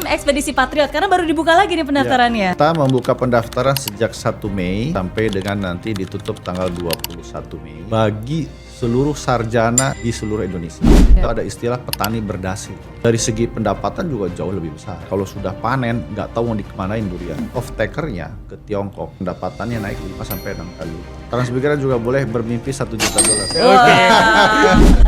Ekspedisi Patriot karena baru dibuka lagi nih pendaftarannya. Kita membuka pendaftaran sejak 1 Mei sampai dengan nanti ditutup tanggal 21 Mei bagi seluruh sarjana di seluruh Indonesia. Itu ada istilah petani berdasi. Dari segi pendapatan juga jauh lebih besar. Kalau sudah panen, nggak tahu mau dikemanain durian. Off-takernya ke Tiongkok, pendapatannya naik 5-6 kali. Transmigran juga boleh bermimpi $1 juta.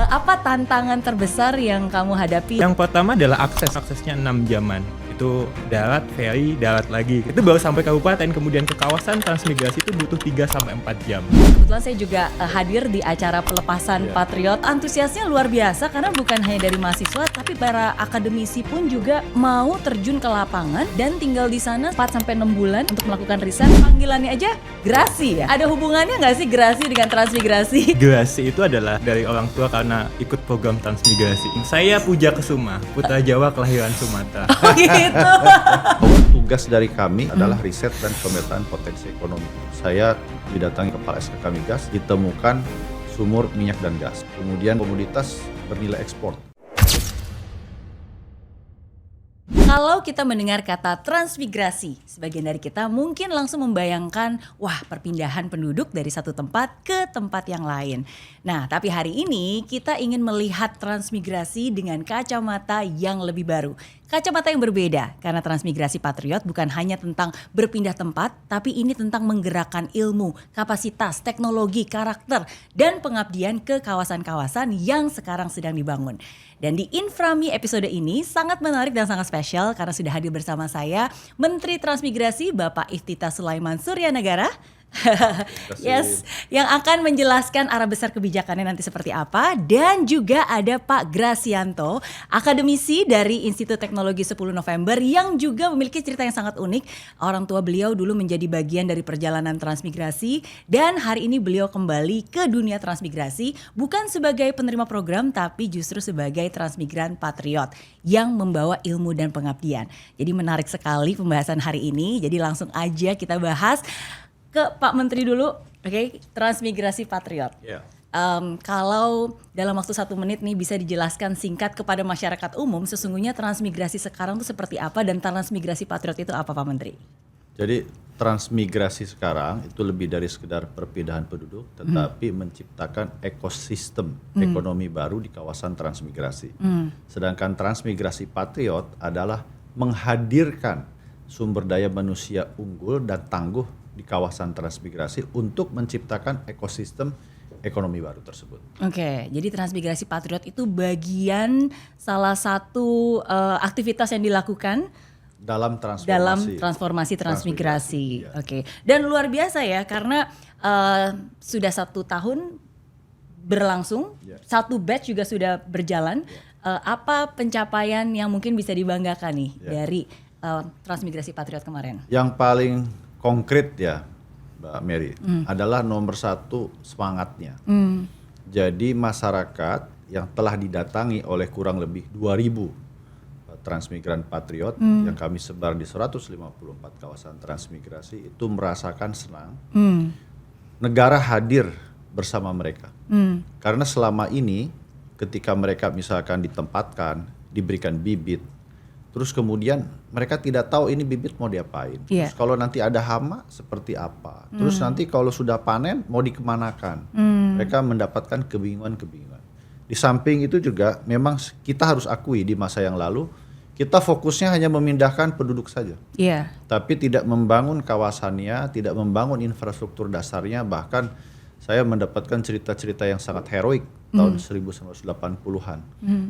Apa tantangan terbesar yang kamu hadapi? Yang pertama adalah aksesnya 6 jaman. Itu darat, ferry, darat lagi. Itu baru sampai kabupaten, kemudian ke kawasan transmigrasi itu butuh 3-4 jam. Kebetulan saya juga hadir di acara pelepasan Patriot. Antusiasnya luar biasa karena bukan hanya dari mahasiswa, tapi para akademisi pun juga mau terjun ke lapangan dan tinggal di sana 4-6 bulan untuk melakukan riset. Panggilannya aja Grasi ya. Ada hubungannya nggak sih Grasi dengan transmigrasi? Grasi itu adalah dari orang tua karena ikut program transmigrasi. Saya Puja Kesuma, putra Jawa kelahiran Sumatera. Oh gitu. Tugas dari kami adalah riset dan pemetaan potensi ekonomi. Saya didatangi kepala SKK Migas, ditemukan sumur minyak dan gas. Kemudian komoditas bernilai ekspor. Kalau kita mendengar kata transmigrasi, sebagian dari kita mungkin langsung membayangkan, wah perpindahan penduduk dari satu tempat ke tempat yang lain. Nah, tapi hari ini kita ingin melihat transmigrasi dengan kacamata yang lebih baru. Kacamata yang berbeda, karena transmigrasi Patriot bukan hanya tentang berpindah tempat, tapi ini tentang menggerakkan ilmu, kapasitas, teknologi, karakter, dan pengabdian ke kawasan-kawasan yang sekarang sedang dibangun. Dan di Inframi episode ini sangat menarik dan sangat spesial karena sudah hadir bersama saya Menteri Transmigrasi Bapak Iftithah Sulaiman Suryanagara. Yes, yang akan menjelaskan arah besar kebijakannya nanti seperti apa. Dan juga ada Pak Grasianto, akademisi dari Institut Teknologi 10 November yang juga memiliki cerita yang sangat unik. Orang tua beliau dulu menjadi bagian dari perjalanan transmigrasi dan hari ini beliau kembali ke dunia transmigrasi bukan sebagai penerima program tapi justru sebagai transmigran patriot yang membawa ilmu dan pengabdian. Jadi menarik sekali pembahasan hari ini. Jadi langsung aja kita bahas ke Pak Menteri dulu, oke? Transmigrasi Patriot. Kalau dalam waktu 1 menit nih bisa dijelaskan singkat kepada masyarakat umum, sesungguhnya transmigrasi sekarang itu seperti apa dan transmigrasi Patriot itu apa, Pak Menteri? Jadi transmigrasi sekarang itu lebih dari sekedar perpindahan penduduk, tetapi menciptakan ekosistem ekonomi baru di kawasan transmigrasi. Sedangkan transmigrasi Patriot adalah menghadirkan sumber daya manusia unggul dan tangguh di kawasan transmigrasi untuk menciptakan ekosistem ekonomi baru tersebut. Oke, jadi transmigrasi Patriot itu bagian salah satu aktivitas yang dilakukan dalam transformasi transmigrasi. Oke, dan luar biasa ya karena sudah 1 tahun berlangsung, 1 batch juga sudah berjalan. Apa pencapaian yang mungkin bisa dibanggakan nih dari transmigrasi Patriot kemarin? Yang paling konkret ya Mbak Mary adalah nomor 1 semangatnya. Jadi masyarakat yang telah didatangi oleh kurang lebih 2.000 transmigran patriot yang kami sebar di 154 kawasan transmigrasi itu merasakan senang. Negara hadir bersama mereka. Karena selama ini ketika mereka misalkan ditempatkan, diberikan bibit, terus kemudian mereka tidak tahu ini bibit mau diapain. Terus kalau nanti ada hama seperti apa. Terus nanti kalau sudah panen mau dikemanakan. Mereka mendapatkan kebingungan-kebingungan. Di samping itu juga memang kita harus akui di masa yang lalu kita fokusnya hanya memindahkan penduduk saja. Tapi tidak membangun kawasannya, tidak membangun infrastruktur dasarnya. Bahkan saya mendapatkan cerita-cerita yang sangat heroik tahun 1980-an.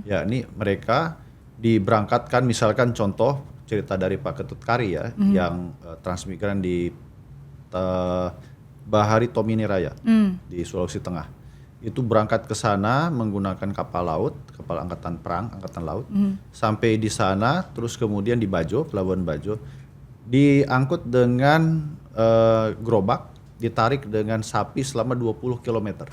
Ya, ini mereka diberangkatkan misalkan contoh cerita dari Pak Ketut Kari ya yang transmigran di Bahari Tomini Raya di Sulawesi Tengah. Itu berangkat ke sana menggunakan kapal laut, kapal angkatan perang, angkatan laut. Sampai di sana terus kemudian di Bajo, Pelabuhan Bajo diangkut dengan gerobak, ditarik dengan sapi selama 20 km.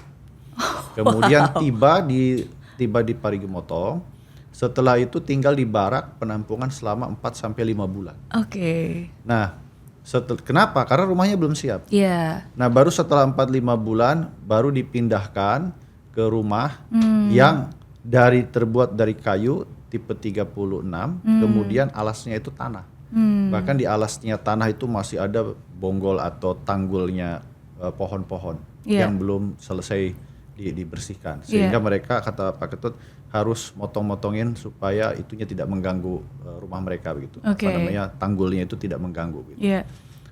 Kemudian tiba di Parigi Motong. Setelah itu tinggal di barak penampungan selama 4-5 bulan. Nah, kenapa? Karena rumahnya belum siap. Nah, baru setelah 4-5 bulan baru dipindahkan ke rumah yang terbuat dari kayu, tipe 36, kemudian alasnya itu tanah. Bahkan di alasnya tanah itu masih ada bonggol atau tanggulnya pohon-pohon yang belum selesai dibersihkan. Sehingga mereka, kata Pak Ketut, harus motong-motongin supaya itunya tidak mengganggu rumah mereka begitu. Apa namanya, tanggulnya itu tidak mengganggu gitu.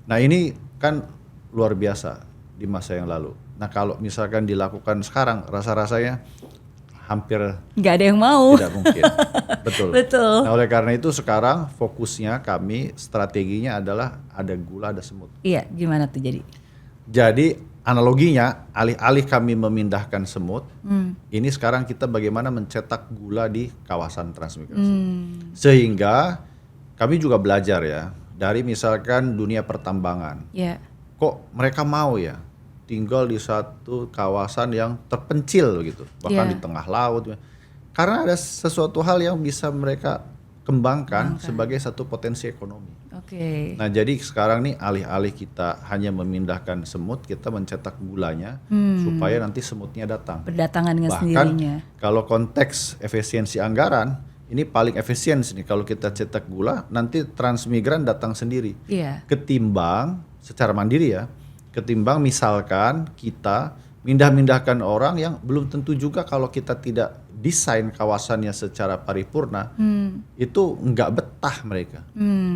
Nah ini kan luar biasa di masa yang lalu. Nah kalau misalkan dilakukan sekarang, rasa-rasanya hampir nggak ada yang mau. Tidak mungkin. Betul. Betul. Nah oleh karena itu sekarang fokusnya kami, strateginya adalah ada gula, ada semut. Iya, gimana tuh jadi? Jadi analoginya, alih-alih kami memindahkan semut, ini sekarang kita bagaimana mencetak gula di kawasan transmigrasi. Sehingga kami juga belajar ya, dari misalkan dunia pertambangan. Kok mereka mau ya tinggal di satu kawasan yang terpencil gitu, bahkan di tengah laut. Karena ada sesuatu hal yang bisa mereka kembangkan sebagai satu potensi ekonomi. Nah jadi sekarang nih alih-alih kita hanya memindahkan semut, kita mencetak gulanya supaya nanti semutnya datang. Berdatangan dengan bahkan sendirinya. Kalau konteks efisiensi anggaran, ini paling efisien nih kalau kita cetak gula, nanti transmigran datang sendiri. Ketimbang secara mandiri ya, ketimbang misalkan kita mindah-mindahkan orang yang belum tentu juga kalau kita tidak desain kawasannya secara paripurna, itu nggak betah mereka.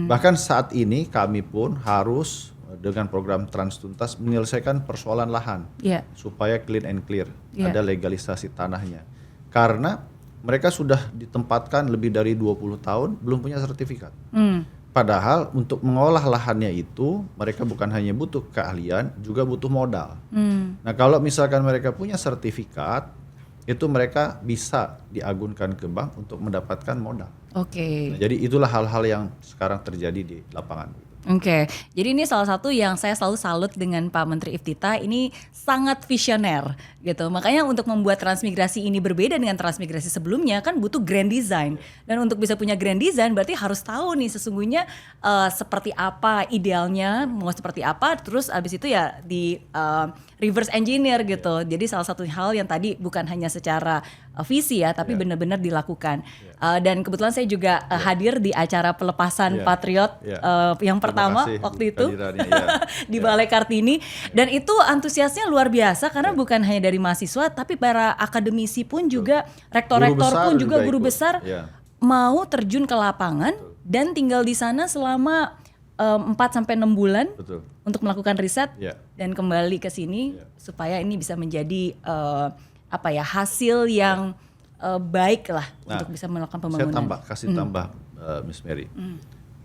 Bahkan saat ini kami pun harus dengan program Trans Tuntas menyelesaikan persoalan lahan supaya clean and clear, ada legalisasi tanahnya. Karena mereka sudah ditempatkan lebih dari 20 tahun belum punya sertifikat. Padahal untuk mengolah lahannya itu mereka bukan hanya butuh keahlian, juga butuh modal. Nah kalau misalkan mereka punya sertifikat, itu mereka bisa diagunkan ke bank untuk mendapatkan modal. Nah, jadi itulah hal-hal yang sekarang terjadi di lapangan. Jadi ini salah satu yang saya selalu salut dengan Pak Menteri Iftita, ini sangat visioner gitu. Makanya untuk membuat transmigrasi ini berbeda dengan transmigrasi sebelumnya kan butuh grand design. Dan untuk bisa punya grand design berarti harus tahu nih sesungguhnya seperti apa idealnya, mau seperti apa, terus abis itu ya di reverse engineer gitu. Jadi salah satu hal yang tadi bukan hanya secara visi ya, tapi benar-benar dilakukan. Dan kebetulan saya juga hadir di acara pelepasan Patriot yang pertama waktu itu di Balai Kartini, dan itu antusiasnya luar biasa karena bukan hanya dari mahasiswa tapi para akademisi pun juga, rektor-rektor pun juga guru besar mau terjun ke lapangan dan tinggal di sana selama 4-6 bulan untuk melakukan riset dan kembali ke sini supaya ini bisa menjadi hasil yang baik lah untuk bisa melakukan pembangunan. Saya tambah Miss Mary,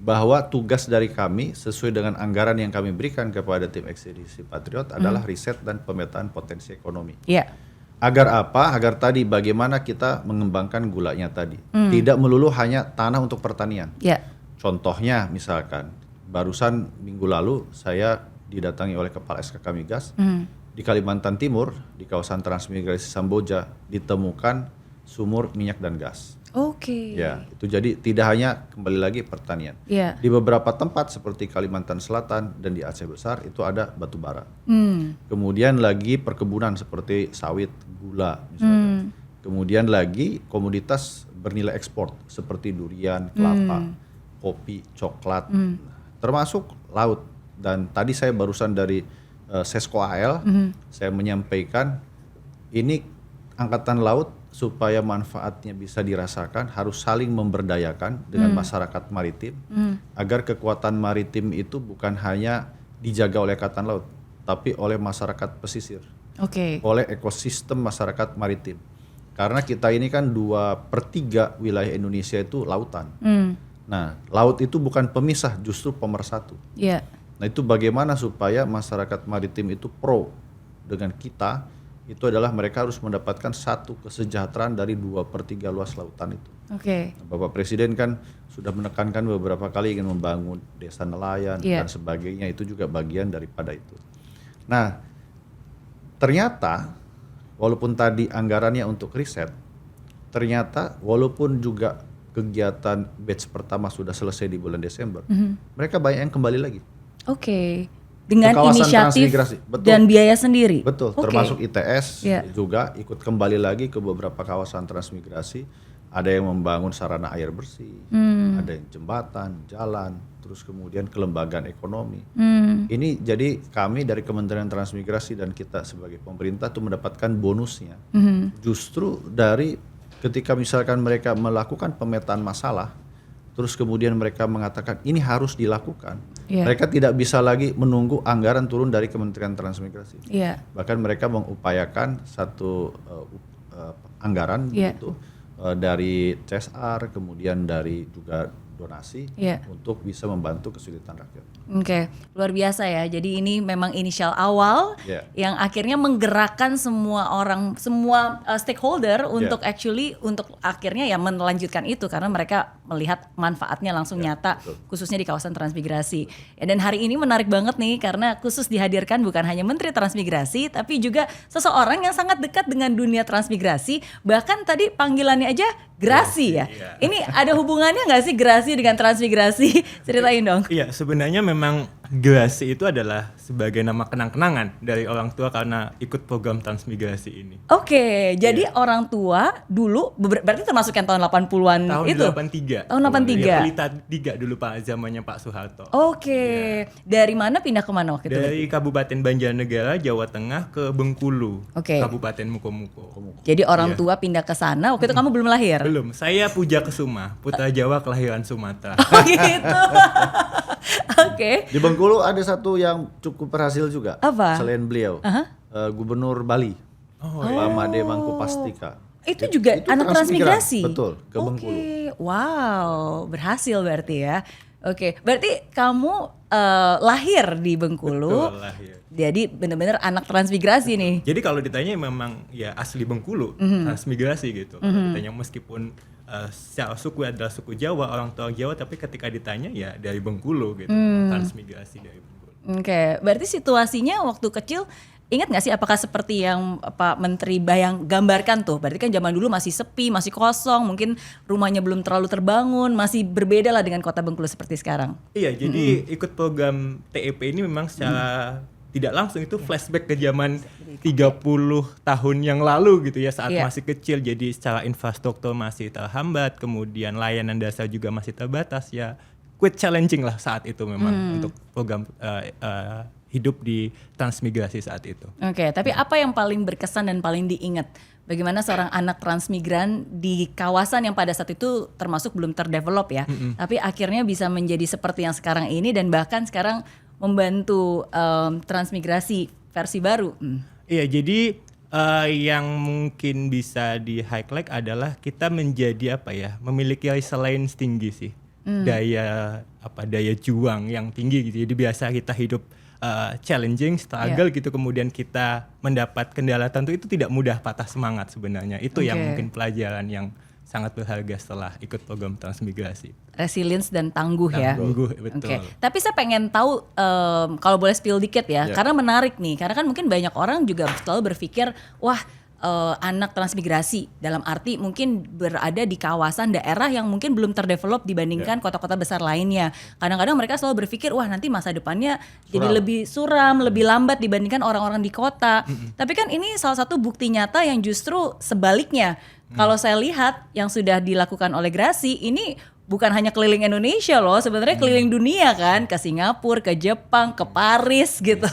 bahwa tugas dari kami sesuai dengan anggaran yang kami berikan kepada tim ekspedisi Patriot adalah riset dan pemetaan potensi ekonomi. Agar apa? Agar tadi bagaimana kita mengembangkan gulanya tadi. Tidak melulu hanya tanah untuk pertanian. Contohnya misalkan barusan minggu lalu saya didatangi oleh Kepala SKK Migas di Kalimantan Timur, di kawasan transmigrasi Samboja ditemukan sumur minyak dan gas. Ya, itu jadi tidak hanya kembali lagi pertanian. Di beberapa tempat seperti Kalimantan Selatan dan di Aceh Besar itu ada batu bara. Kemudian lagi perkebunan seperti sawit, gula misalnya. Kemudian lagi komoditas bernilai ekspor seperti durian, kelapa, kopi, coklat, termasuk laut. Dan tadi saya barusan dari Sesko AL, saya menyampaikan ini angkatan laut supaya manfaatnya bisa dirasakan harus saling memberdayakan dengan masyarakat maritim agar kekuatan maritim itu bukan hanya dijaga oleh angkatan laut tapi oleh masyarakat pesisir, oleh ekosistem masyarakat maritim. Karena kita ini kan 2/3 wilayah Indonesia itu lautan. Nah, laut itu bukan pemisah, justru pemersatu. Nah, itu bagaimana supaya masyarakat maritim itu pro dengan kita, itu adalah mereka harus mendapatkan satu kesejahteraan dari 2/3 luas lautan itu. Bapak Presiden kan sudah menekankan beberapa kali ingin membangun desa nelayan dan sebagainya, itu juga bagian daripada itu. Nah, ternyata walaupun tadi anggarannya untuk riset, ternyata walaupun juga kegiatan batch pertama sudah selesai di bulan Desember, mereka banyak yang kembali lagi. Dengan inisiatif dan biaya sendiri. Betul, termasuk ITS juga ikut kembali lagi ke beberapa kawasan transmigrasi ada yang membangun sarana air bersih, ada yang jembatan, jalan, terus kemudian kelembagaan ekonomi. Ini jadi kami dari Kementerian Transmigrasi dan kita sebagai pemerintah tuh mendapatkan bonusnya. Justru dari ketika misalkan mereka melakukan pemetaan masalah, terus kemudian mereka mengatakan ini harus dilakukan. Mereka tidak bisa lagi menunggu anggaran turun dari Kementerian Transmigrasi. Bahkan mereka mengupayakan satu anggaran gitu dari CSR, kemudian dari juga donasi untuk bisa membantu kesulitan rakyat. Oke, luar biasa ya. Jadi ini memang inisial awal yang akhirnya menggerakkan semua orang, semua stakeholder untuk untuk akhirnya ya melanjutkan itu karena mereka melihat manfaatnya langsung nyata, khususnya di kawasan transmigrasi. Ya, dan hari ini menarik banget nih karena khusus dihadirkan bukan hanya Menteri Transmigrasi, tapi juga seseorang yang sangat dekat dengan dunia transmigrasi. Bahkan tadi panggilannya aja Grasi ya. Ini ada hubungannya nggak sih Grasi dengan transmigrasi? Ceritain dong. Iya, sebenarnya memang Grasi itu adalah sebagai nama kenang-kenangan dari orang tua karena ikut program transmigrasi ini. Oke, jadi orang tua dulu berarti termasuk yang tahun 80-an Tahun itu? 83. Tahun 83. Ya, Pelita 3 dulu Pak, zamannya Pak Soeharto. Oke. Dari mana pindah ke mana waktu itu? Dari Kabupaten Banjarnegara, Jawa Tengah ke Bengkulu, Oke. Kabupaten Mukomuko. Jadi orang tua pindah ke sana, waktu itu kamu belum lahir? Belum, saya Puja Kesuma, putra Jawa kelahiran Sumatera. Oh gitu. Oke. Di Bengkulu ada satu yang cukup berhasil juga. Apa? Selain beliau, Gubernur Bali, Pak Made Mangkupastika. Itu juga anak transmigrasi? Betul, ke Bengkulu. Wow, berhasil berarti ya. Oke, berarti kamu lahir di Bengkulu. Betul, lahir. Jadi benar-benar anak transmigrasi nih. Jadi kalau ditanya memang ya asli Bengkulu, transmigrasi gitu. Kalau ditanya meskipun secara suku adalah suku Jawa, orang tua Jawa, tapi ketika ditanya ya dari Bengkulu gitu, transmigrasi dari Bengkulu. Oke, berarti situasinya waktu kecil ingat nggak sih apakah seperti yang Pak Menteri gambarkan tuh? Berarti kan zaman dulu masih sepi, masih kosong, mungkin rumahnya belum terlalu terbangun, masih berbeda lah dengan kota Bengkulu seperti sekarang. Iya, jadi ikut program TEP ini memang secara tidak langsung itu flashback ke zaman 30 tahun yang lalu gitu ya, saat masih kecil. Jadi secara infrastruktur masih terhambat, kemudian layanan dasar juga masih terbatas ya. Quite challenging lah saat itu memang untuk program hidup di transmigrasi saat itu. Oke, tapi apa yang paling berkesan dan paling diingat? Bagaimana seorang anak transmigran di kawasan yang pada saat itu termasuk belum terdevelop ya, tapi akhirnya bisa menjadi seperti yang sekarang ini dan bahkan sekarang membantu transmigrasi versi baru. Iya, jadi yang mungkin bisa di highlight adalah kita menjadi memiliki resilience tinggi sih, daya juang yang tinggi gitu. Jadi biasa kita hidup challenging, struggle gitu, kemudian kita mendapat kendala tentu itu tidak mudah patah semangat sebenarnya. Itu yang mungkin pelajaran yang sangat berharga setelah ikut program transmigrasi. Resilience dan tangguh ya. Tangguh, betul. Oke. Tapi saya pengen tahu kalau boleh spill dikit ya, karena menarik nih. Karena kan mungkin banyak orang juga selalu berpikir, wah anak transmigrasi dalam arti mungkin berada di kawasan daerah yang mungkin belum terdevelop dibandingkan kota-kota besar lainnya. Kadang-kadang mereka selalu berpikir, wah nanti masa depannya jadi lebih suram, lebih lambat dibandingkan orang-orang di kota. Tapi kan ini salah satu bukti nyata yang justru sebaliknya. Kalau saya lihat yang sudah dilakukan oleh Grasi ini bukan hanya keliling Indonesia loh, sebenarnya keliling dunia kan, ke Singapura, ke Jepang, ke Paris gitu.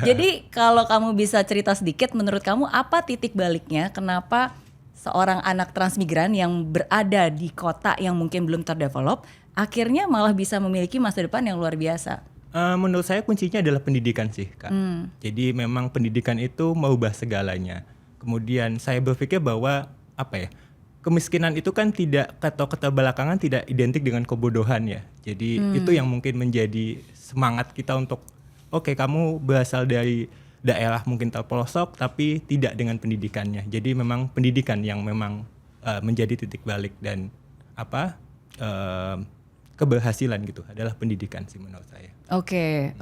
Jadi kalau kamu bisa cerita sedikit, menurut kamu apa titik baliknya kenapa seorang anak transmigran yang berada di kota yang mungkin belum terdevelop akhirnya malah bisa memiliki masa depan yang luar biasa? Menurut saya kuncinya adalah pendidikan sih, Kak. Jadi memang pendidikan itu merubah segalanya. Kemudian saya berpikir bahwa kemiskinan itu kan tidak, atau keterbelakangan tidak identik dengan kebodohan ya. Jadi itu yang mungkin menjadi semangat kita untuk kamu berasal dari daerah mungkin terpelosok tapi tidak dengan pendidikannya. Jadi memang pendidikan yang memang menjadi titik balik dan keberhasilan gitu adalah pendidikan sih menurut saya. Oke.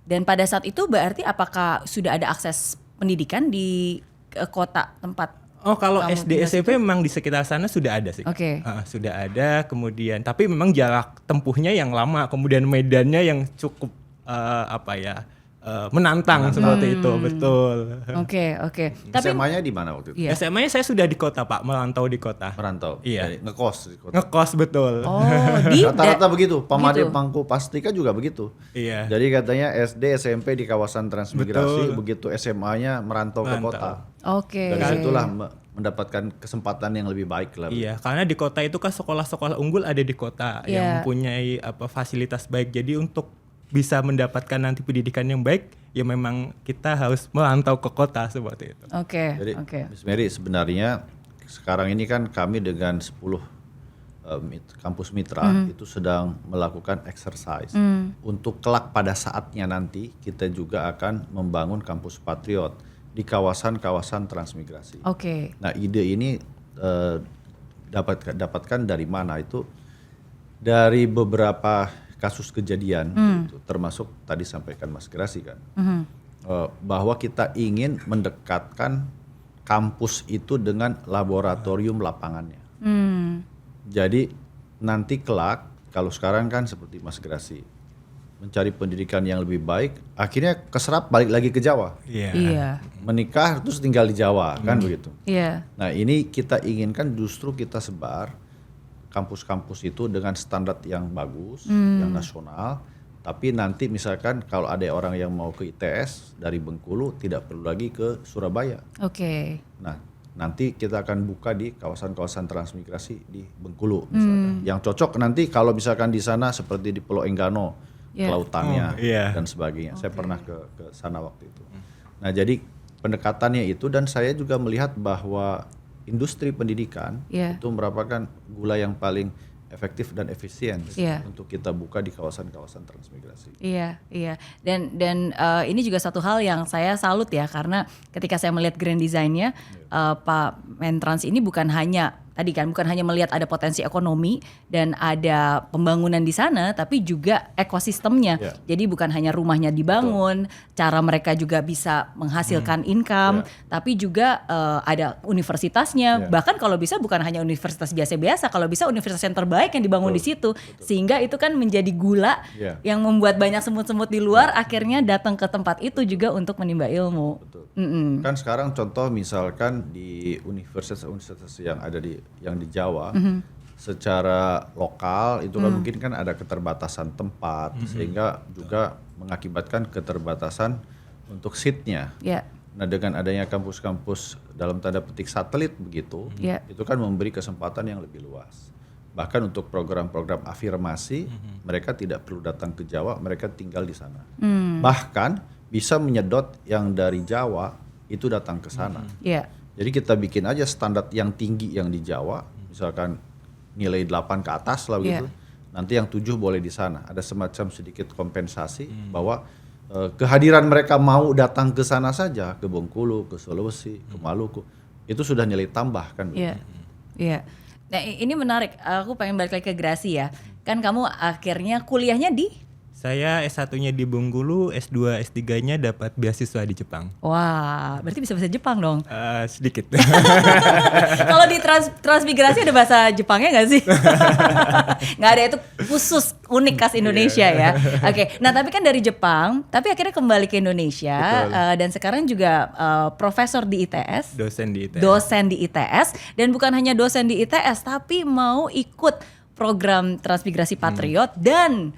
Dan pada saat itu berarti apakah sudah ada akses pendidikan di kota tempat? Kalau SD SMP memang di sekitar sana sudah ada sih. Sudah ada, kemudian tapi memang jarak tempuhnya yang lama, kemudian medannya yang cukup menantang seperti itu, betul. Oke. Tapi SMA-nya di mana waktu itu? Iya. SMA-nya saya sudah di kota Pak, merantau di kota. Merantau. Iya. Jadi ngekos di kota. Ngekos betul. di Rata-rata begitu. Pamade gitu. Pangku Pastika juga begitu. Iya. Jadi katanya SD, SMP di kawasan transmigrasi, Betul. begitu SMA-nya merantau ke Merantau. kota. Oke. Dari situlah mendapatkan kesempatan yang lebih baik lah. Iya, karena di kota itu kan sekolah-sekolah unggul ada di kota Iya. yang mempunyai fasilitas baik. Jadi untuk bisa mendapatkan nanti pendidikan yang baik, ya memang kita harus merantau ke kota seperti itu. Jadi Oke. Miss Mary, sebenarnya sekarang ini kan kami dengan 10 kampus mitra itu sedang melakukan exercise untuk kelak pada saatnya nanti kita juga akan membangun kampus Patriot di kawasan-kawasan transmigrasi. Oke. Nah, ide ini dapatkan dari mana? Itu dari beberapa kasus kejadian, gitu, termasuk tadi sampaikan Mas Grasi kan, bahwa kita ingin mendekatkan kampus itu dengan laboratorium lapangannya. Jadi nanti kelak, kalau sekarang kan seperti Mas Grasi, mencari pendidikan yang lebih baik, akhirnya keserap balik lagi ke Jawa. Iya. Menikah terus tinggal di Jawa, kan begitu. Iya. Nah, ini kita inginkan justru kita sebar kampus-kampus itu dengan standar yang bagus, yang nasional. Tapi nanti misalkan kalau ada orang yang mau ke ITS dari Bengkulu tidak perlu lagi ke Surabaya. Oke. Nah, nanti kita akan buka di kawasan-kawasan transmigrasi di Bengkulu misalkan. Yang cocok nanti kalau misalkan di sana seperti di Pulau Enggano, kelautannya dan sebagainya. Saya pernah ke sana waktu itu. Nah, jadi pendekatannya itu, dan saya juga melihat bahwa industri pendidikan itu merupakan gula yang paling efektif dan efisien untuk kita buka di kawasan-kawasan transmigrasi. Iya. Dan ini juga satu hal yang saya salut ya, karena ketika saya melihat grand design-nya, Pak Mentrans ini bukan hanya melihat ada potensi ekonomi dan ada pembangunan di sana, tapi juga ekosistemnya. Jadi bukan hanya rumahnya dibangun, cara mereka juga bisa menghasilkan income, tapi juga ada universitasnya. Bahkan kalau bisa bukan hanya universitas biasa-biasa, kalau bisa universitas yang terbaik yang dibangun di situ. Sehingga itu kan menjadi gula yang membuat banyak semut-semut di luar akhirnya datang ke tempat itu juga untuk menimba ilmu. Kan sekarang contoh misalkan di universitas-universitas yang ada di Jawa, secara lokal itu kan mungkin kan ada keterbatasan tempat, sehingga juga mengakibatkan keterbatasan untuk seatnya. Nah, dengan adanya kampus-kampus dalam tanda petik satelit begitu, itu kan memberi kesempatan yang lebih luas. Bahkan untuk program-program afirmasi, mereka tidak perlu datang ke Jawa, mereka tinggal di sana. Bahkan bisa menyedot yang dari Jawa itu datang ke sana. Jadi kita bikin aja standar yang tinggi yang di Jawa, misalkan nilai 8 ke atas lah gitu. Nanti yang 7 boleh di sana. Ada semacam sedikit kompensasi bahwa kehadiran mereka mau datang ke sana saja, ke Bengkulu, ke Sulawesi, ke Maluku, itu sudah nilai tambah kan. Iya. Nah, ini menarik. Aku pengen balik lagi ke Grasi ya. Kan kamu akhirnya kuliahnya di? Saya S1-nya di Bengkulu, S2, S3-nya dapat beasiswa di Jepang. Wah, berarti bisa bahasa Jepang dong. Sedikit. Kalau di transmigrasi ada bahasa Jepangnya nggak sih? Nggak ada, itu khusus unik khas Indonesia ya. Oke, nah tapi kan dari Jepang, tapi akhirnya kembali ke Indonesia dan sekarang juga profesor di ITS. Dosen di ITS. Dan bukan hanya dosen di ITS, tapi mau ikut program transmigrasi Patriot dan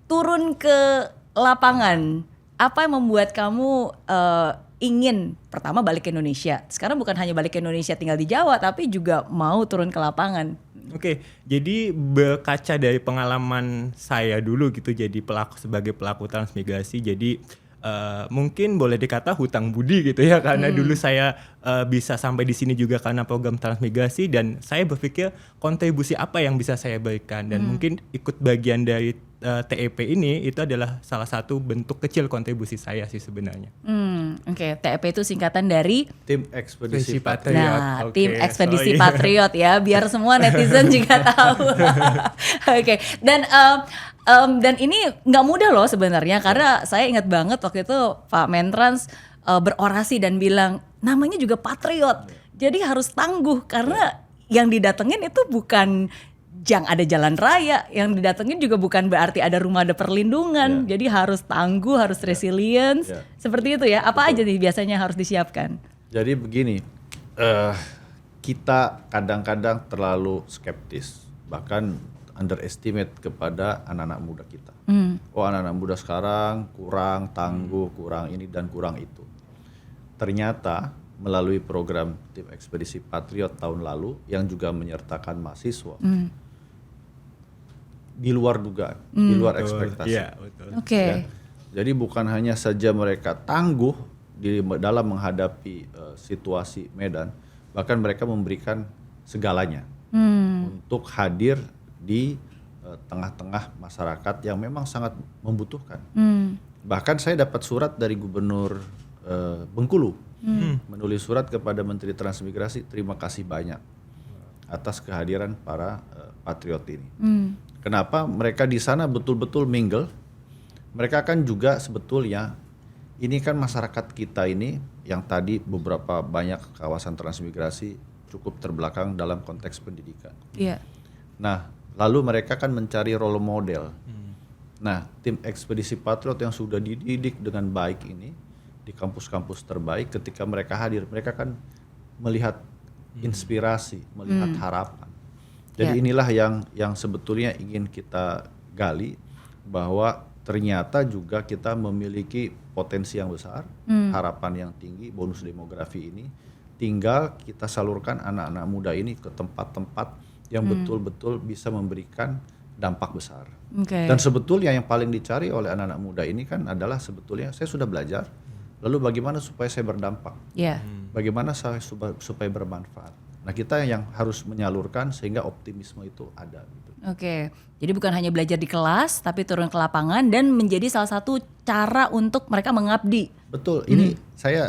turun ke lapangan. Apa yang membuat kamu ingin pertama balik ke Indonesia? Sekarang bukan hanya balik ke Indonesia tinggal di Jawa, tapi juga mau turun ke lapangan. Oke, jadi berkaca dari pengalaman saya dulu gitu, jadi sebagai pelaku transmigrasi, jadi mungkin boleh dikata hutang budi gitu ya, karena dulu saya bisa sampai di sini juga karena program transmigrasi, dan saya berpikir kontribusi apa yang bisa saya berikan, dan mungkin ikut bagian dari TEP ini itu adalah salah satu bentuk kecil kontribusi saya sih sebenarnya. Oke, TEP itu singkatan dari Tim Ekspedisi Patriot. Nah, Tim Ekspedisi Patriot ya, biar semua netizen juga tahu. Oke, dan ini nggak mudah loh sebenarnya, karena saya ingat banget waktu itu Pak Mentrans berorasi dan bilang namanya juga Patriot, jadi harus tangguh karena yang didatengin itu bukan ada jalan raya, yang didatengin juga bukan berarti ada rumah ada perlindungan. Jadi harus tangguh, harus resilience. Seperti itu ya. Apa aja nih biasanya harus disiapkan? Jadi begini, kita kadang-kadang terlalu skeptis, bahkan underestimate kepada anak-anak muda kita. Oh, anak-anak muda sekarang kurang tangguh, kurang ini dan kurang itu. Ternyata melalui program Tim Ekspedisi Patriot tahun lalu yang juga menyertakan mahasiswa, di luar dugaan, di luar ekspektasi. Iya, betul. Oke. Ya. Jadi bukan hanya saja mereka tangguh di dalam menghadapi situasi medan, bahkan mereka memberikan segalanya untuk hadir di tengah-tengah masyarakat yang memang sangat membutuhkan. Bahkan saya dapat surat dari Gubernur Bengkulu, menulis surat kepada Menteri Transmigrasi, terima kasih banyak atas kehadiran para patriot ini. Kenapa? Mereka di sana betul-betul mingle. Mereka kan juga sebetulnya, ini kan masyarakat kita ini yang tadi beberapa banyak kawasan transmigrasi cukup terbelakang dalam konteks pendidikan. Iya. Nah, lalu mereka kan mencari role model. Nah, Tim Ekspedisi Patriot yang sudah dididik dengan baik ini di kampus-kampus terbaik, ketika mereka hadir, mereka kan melihat inspirasi, melihat harapan. Jadi inilah yang sebetulnya ingin kita gali, bahwa ternyata juga kita memiliki potensi yang besar, harapan yang tinggi, bonus demografi ini. Tinggal kita salurkan anak-anak muda ini ke tempat-tempat yang betul-betul bisa memberikan dampak besar. Dan sebetulnya yang paling dicari oleh anak-anak muda ini kan adalah sebetulnya saya sudah belajar, lalu bagaimana supaya saya berdampak, bagaimana saya supaya bermanfaat. Nah, kita yang harus menyalurkan sehingga optimisme itu ada. Gitu. Oke, jadi bukan hanya belajar di kelas, tapi turun ke lapangan dan menjadi salah satu cara untuk mereka mengabdi. Betul, ini saya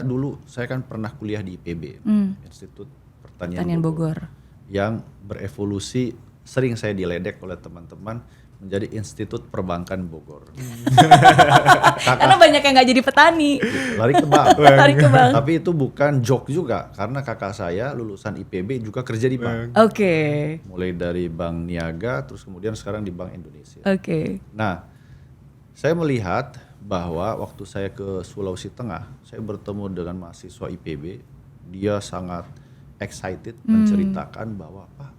kan pernah kuliah di IPB, Institut Pertanian Bogor, yang berevolusi, sering saya diledek oleh teman-teman, menjadi Institut Perbankan Bogor. Karena banyak yang nggak jadi petani. Lari ke bank. Lari ke bank. Tapi itu bukan joke juga, karena kakak saya lulusan IPB juga kerja di bank. Oke. Mulai dari Bank Niaga, terus kemudian sekarang di Bank Indonesia. Oke. Nah, saya melihat bahwa waktu saya ke Sulawesi Tengah, saya bertemu dengan mahasiswa IPB, dia sangat excited menceritakan bahwa Pak,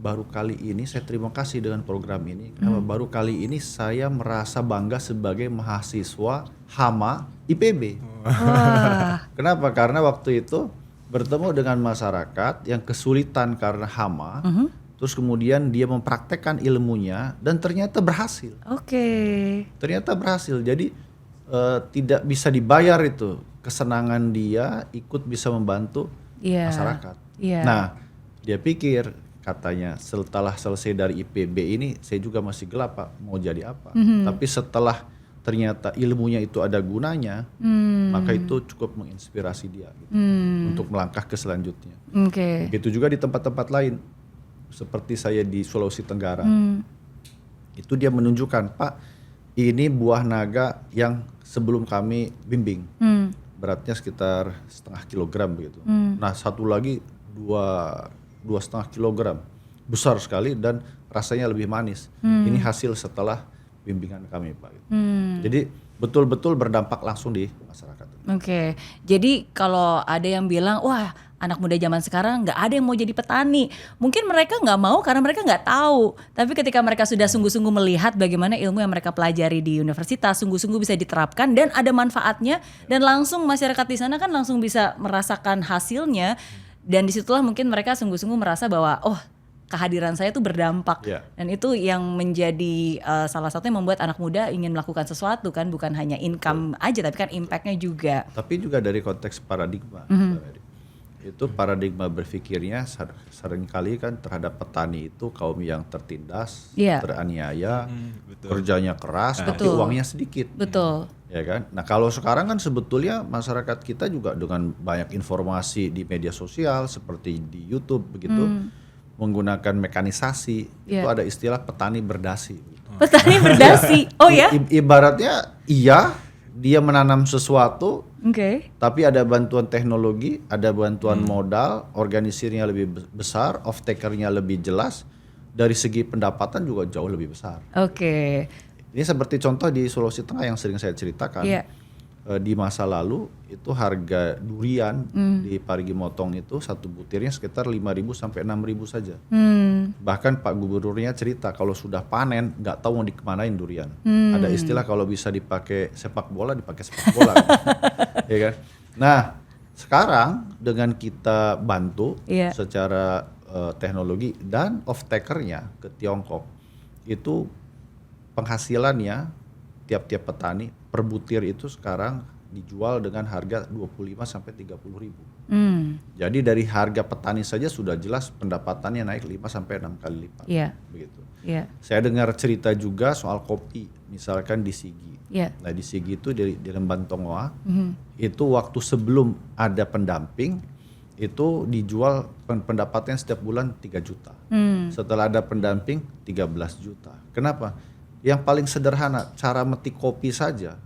baru kali ini saya terima kasih dengan program ini. Kenapa? Baru kali ini saya merasa bangga sebagai mahasiswa HAMA IPB. Kenapa? Karena waktu itu bertemu dengan masyarakat yang kesulitan karena HAMA, terus kemudian dia mempraktekkan ilmunya dan ternyata berhasil. Ternyata berhasil. Jadi tidak bisa dibayar itu kesenangan dia ikut bisa membantu masyarakat. Nah, dia pikir, katanya setelah selesai dari IPB ini saya juga masih gelap Pak, mau jadi apa. Tapi setelah ternyata ilmunya itu ada gunanya, maka itu cukup menginspirasi dia gitu, untuk melangkah ke selanjutnya. Begitu juga di tempat-tempat lain, seperti saya di Sulawesi Tenggara, itu dia menunjukkan, Pak, ini buah naga yang sebelum kami bimbing, beratnya sekitar 0,5 kilogram begitu. Nah, satu lagi 2,5 kilogram, besar sekali dan rasanya lebih manis. Ini hasil setelah bimbingan kami Pak. Jadi betul-betul berdampak langsung di masyarakat. Jadi kalau ada yang bilang, wah anak muda zaman sekarang nggak ada yang mau jadi petani, mungkin mereka nggak mau karena mereka nggak tahu. Tapi ketika mereka sudah sungguh-sungguh melihat bagaimana ilmu yang mereka pelajari di universitas sungguh-sungguh bisa diterapkan dan ada manfaatnya, dan langsung masyarakat di sana kan langsung bisa merasakan hasilnya. Dan disitulah mungkin mereka sungguh-sungguh merasa bahwa kehadiran saya tuh berdampak. Dan itu yang menjadi salah satu yang membuat anak muda ingin melakukan sesuatu kan, bukan hanya income aja tapi kan impactnya juga. Tapi juga dari konteks paradigma. Itu paradigma berpikirnya seringkali kan terhadap petani itu kaum yang tertindas, teraniaya, kerjanya keras, tapi uangnya sedikit. Ya kan? Nah, kalau sekarang kan sebetulnya masyarakat kita juga dengan banyak informasi di media sosial seperti di YouTube begitu, menggunakan mekanisasi, itu ada istilah petani berdasi. Petani berdasi. Ibaratnya dia menanam sesuatu, tapi ada bantuan teknologi, ada bantuan modal, organisirnya lebih besar, off takernya lebih jelas, dari segi pendapatan juga jauh lebih besar. Oke. Ini seperti contoh di Sulawesi Tengah yang sering saya ceritakan. Iya. Di masa lalu itu harga durian di Parigi Motong itu satu butirnya sekitar 5.000 sampai 6.000 saja. Bahkan Pak Gubernurnya cerita kalau sudah panen nggak tahu mau dikemanain durian. Ada istilah kalau bisa dipakai sepak bola dipakai sepak bola. Ya kan? Nah sekarang dengan kita bantu secara teknologi dan off-takernya ke Tiongkok itu penghasilannya tiap-tiap petani per butir itu sekarang dijual dengan harga 25 sampai 30 ribu. Jadi dari harga petani saja sudah jelas pendapatannya naik 5 sampai 6 kali lipat. Begitu. Saya dengar cerita juga soal kopi, misalkan di Sigi. Nah di Sigi itu di Lemban Tongoa, itu waktu sebelum ada pendamping, itu dijual pendapatannya setiap bulan 3 juta. Setelah ada pendamping 13 juta. Kenapa? Yang paling sederhana cara metik kopi saja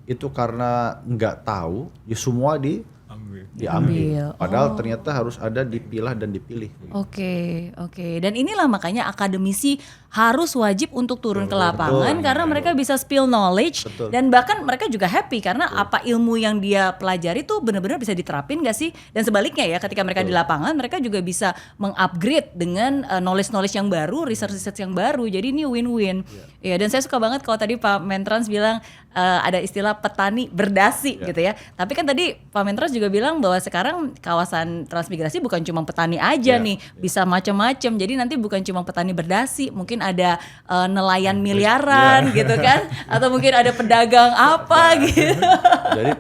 itu karena nggak tahu ya semua diambil. Padahal ternyata harus ada dipilah dan dipilih. Oke. Dan inilah makanya akademisi harus wajib untuk turun ke lapangan karena mereka bisa spill knowledge dan bahkan mereka juga happy karena apa ilmu yang dia pelajari tuh benar-benar bisa diterapin gak sih? Dan sebaliknya ya ketika mereka di lapangan mereka juga bisa mengupgrade dengan knowledge yang baru, research yang baru. Jadi ini win-win. Ya, dan saya suka banget kalau tadi Pak Mentrans bilang ada istilah petani berdasi gitu ya. Tapi kan tadi Pak Mentrans juga bilang bahwa sekarang kawasan transmigrasi bukan cuma petani aja nih, bisa macam-macam. Jadi nanti bukan cuma petani berdasi, mungkin ada nelayan miliaran gitu kan, atau mungkin ada pedagang apa gitu. Jadi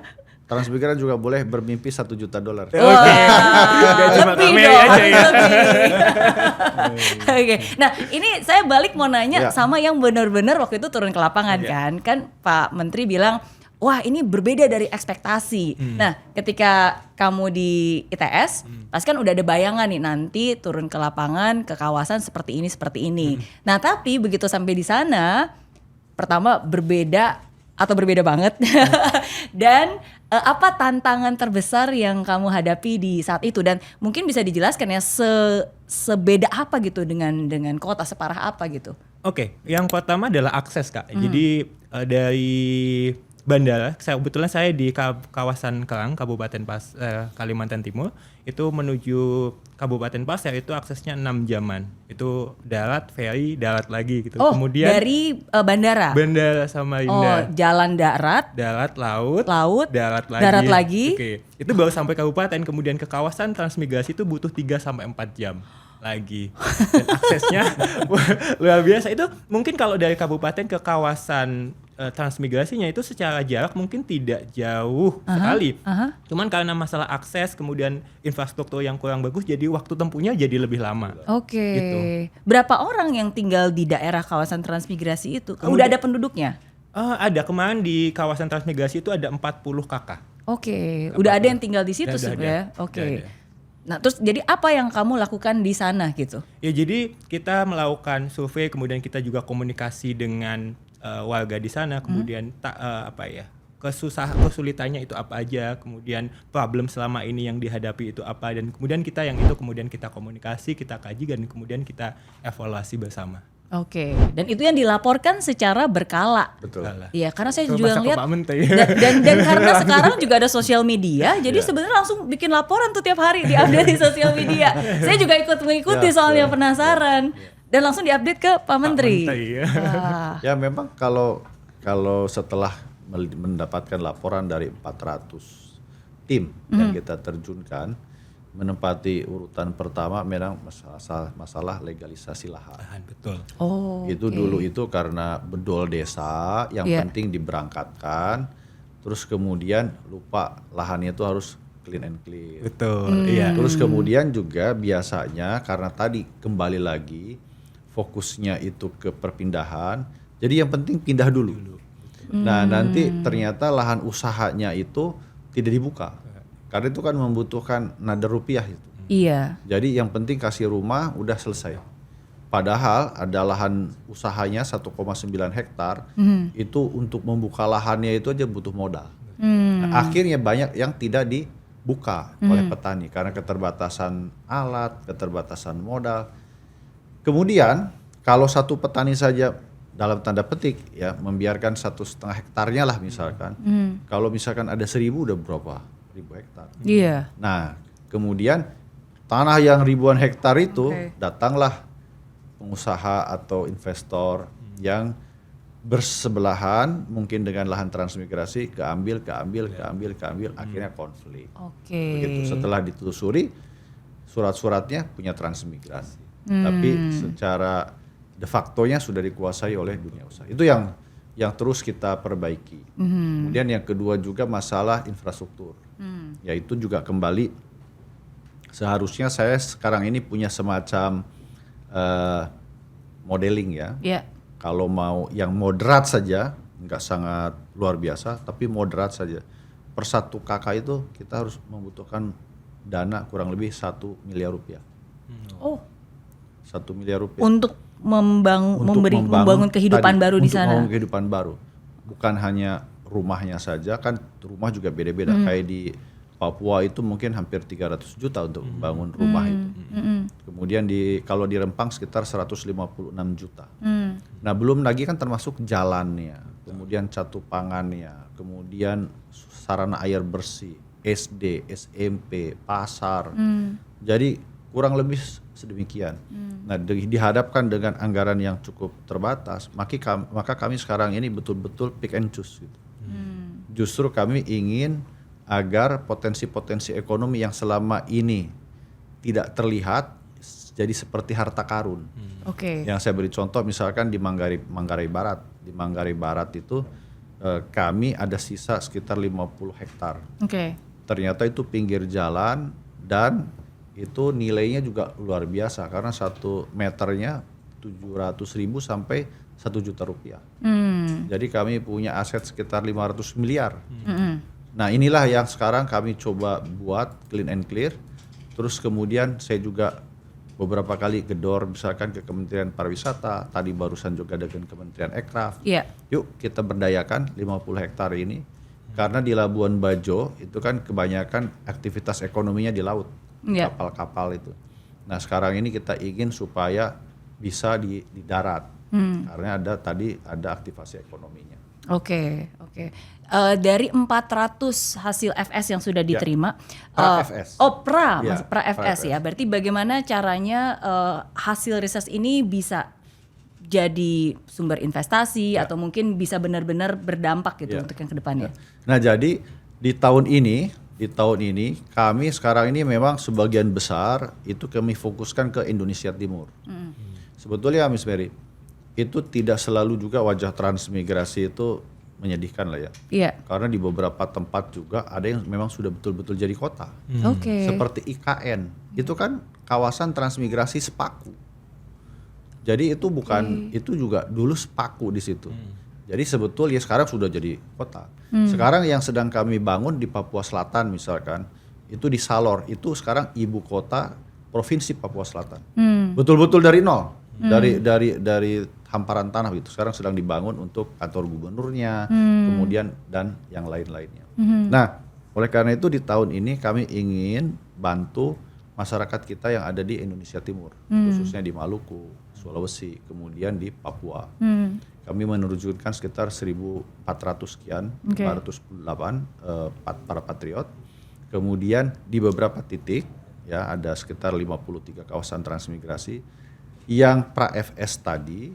transmigran juga boleh bermimpi $1 juta. Lebih dong, Oke. Nah ini saya balik mau nanya sama yang benar-benar waktu itu turun ke lapangan kan Pak Menteri bilang, wah ini berbeda dari ekspektasi. Nah ketika kamu di ITS, pasti kan udah ada bayangan nih nanti turun ke lapangan ke kawasan seperti ini. Nah tapi begitu sampai di sana, pertama berbeda banget. Dan apa tantangan terbesar yang kamu hadapi di saat itu? Dan mungkin bisa dijelaskan ya sebeda apa gitu dengan kota, separah apa gitu? Oke, yang pertama adalah akses Kak. Jadi dari bandara, kebetulan saya di kawasan Kelang, Kabupaten Kalimantan Timur, itu menuju Kabupaten Pasir itu aksesnya 6 jaman. Itu darat, ferry, darat lagi gitu. Kemudian dari bandara? Bandara Samarinda. Jalan darat, laut, darat lagi. Oke. Itu baru sampai kabupaten, kemudian ke kawasan transmigrasi itu butuh 3 sampai 4 jam lagi. Dan aksesnya luar biasa. Itu mungkin kalau dari kabupaten ke kawasan transmigrasinya itu secara jarak mungkin tidak jauh sekali. Cuman karena masalah akses kemudian infrastruktur yang kurang bagus jadi waktu tempuhnya jadi lebih lama. Gitu. Berapa orang yang tinggal di daerah kawasan transmigrasi itu? Udah ada penduduknya? Ada, kemarin di kawasan transmigrasi itu ada 40 kakak. Udah ada yang tinggal di situ sebenarnya. Nah, terus jadi apa yang kamu lakukan di sana gitu? Ya, jadi kita melakukan survei, kemudian kita juga komunikasi dengan warga di sana, kemudian kesulitannya itu apa aja, kemudian problem selama ini yang dihadapi itu apa, dan kemudian kita komunikasi, kita kaji, dan kemudian kita evaluasi bersama. Dan itu yang dilaporkan secara berkala. Betul. Iya, karena saya juga ngeliat dan karena sekarang juga ada sosial media, jadi sebenarnya langsung bikin laporan tuh tiap hari diupdate di sosial media. Saya juga ikut mengikuti soalnya penasaran. Dan langsung diupdate ke Pak Menteri. Ya memang kalau setelah mendapatkan laporan dari 400 tim yang kita terjunkan, menempati urutan pertama memang masalah legalisasi lahan. Betul. Itu dulu itu karena bedol desa yang penting diberangkatkan, terus kemudian lupa lahannya itu harus clean and clear. Betul. Iya. Terus kemudian juga biasanya karena tadi kembali lagi fokusnya itu ke perpindahan, jadi yang penting pindah dulu. Nah nanti ternyata lahan usahanya itu tidak dibuka, karena itu kan membutuhkan nada rupiah itu. Iya. Jadi yang penting kasih rumah udah selesai. Padahal ada lahan usahanya 1,9 hektar, itu untuk membuka lahannya itu aja butuh modal. Nah, akhirnya banyak yang tidak dibuka oleh petani karena keterbatasan alat, keterbatasan modal. Kemudian kalau satu petani saja dalam tanda petik ya membiarkan 1,5 hektarnya lah misalkan. Kalau misalkan ada 1.000 udah berapa ribu hektar. Iya. Nah kemudian tanah yang ribuan hektar itu datanglah pengusaha atau investor yang bersebelahan mungkin dengan lahan transmigrasi keambil akhirnya konflik. Begitu setelah ditelusuri surat-suratnya punya transmigrasi. Tapi secara de facto-nya sudah dikuasai oleh dunia usaha. Itu yang terus kita perbaiki. Kemudian yang kedua juga masalah infrastruktur. Yaitu juga kembali seharusnya saya sekarang ini punya semacam modeling ya. Kalau mau yang moderat saja, nggak sangat luar biasa, tapi moderat saja. Per 1 KK itu kita harus membutuhkan dana kurang lebih 1 miliar rupiah. 1 miliar rupiah. Untuk membangun kehidupan baru di sana. Membangun kehidupan baru. Bukan hanya rumahnya saja, kan rumah juga beda-beda. Kayak di Papua itu mungkin hampir 300 juta untuk membangun rumah itu. Kemudian kalau di Rempang sekitar 156 juta. Nah belum lagi kan termasuk jalannya, kemudian catu pangannya, kemudian sarana air bersih, SD, SMP, pasar. Jadi kurang lebih sedemikian. Nah dihadapkan dengan anggaran yang cukup terbatas, maka kami sekarang ini betul-betul pick and choose gitu. Justru kami ingin agar potensi-potensi ekonomi yang selama ini tidak terlihat jadi seperti harta karun. Yang saya beri contoh misalkan di Manggarai Barat. Di Manggarai Barat itu kami ada sisa sekitar 50 hektar. Ternyata itu pinggir jalan dan itu nilainya juga luar biasa karena 1 meternya 700.000 sampai 1 juta rupiah. Jadi kami punya aset sekitar 500 miliar. Nah inilah yang sekarang kami coba buat clean and clear. Terus kemudian saya juga beberapa kali gedor misalkan ke Kementerian Pariwisata. Tadi barusan juga dengan Kementerian Ekraf. Yuk kita berdayakan 50 hektar ini. Karena di Labuan Bajo itu kan kebanyakan aktivitas ekonominya di laut. Kapal-kapal itu. Nah sekarang ini kita ingin supaya bisa di darat. Karena ada aktivasi ekonominya. Dari 400 hasil FS yang sudah diterima, pra-FS. pra-FS ya. Berarti bagaimana caranya hasil riset ini bisa jadi sumber investasi atau mungkin bisa benar-benar berdampak gitu untuk yang kedepannya. Nah jadi di tahun ini kami sekarang ini memang sebagian besar itu kami fokuskan ke Indonesia Timur. Sebetulnya Miss Mary, itu tidak selalu juga wajah transmigrasi itu menyedihkan lah ya. Karena di beberapa tempat juga ada yang memang sudah betul-betul jadi kota. Seperti IKN, itu kan kawasan transmigrasi Sepaku. Jadi itu itu juga dulu Sepaku di situ. Jadi sebetulnya sekarang sudah jadi kota. Sekarang yang sedang kami bangun di Papua Selatan misalkan, itu di Salor, itu sekarang ibu kota provinsi Papua Selatan. Betul-betul dari nol, dari hamparan tanah gitu. Sekarang sedang dibangun untuk kantor gubernurnya, kemudian dan yang lain-lainnya. Nah, oleh karena itu di tahun ini kami ingin bantu masyarakat kita yang ada di Indonesia Timur, khususnya di Maluku, Sulawesi, kemudian di Papua. Kami menerjunkan sekitar 1.400 sekian, 408 para patriot. Kemudian di beberapa titik, ya ada sekitar 53 kawasan transmigrasi yang pra-FS tadi,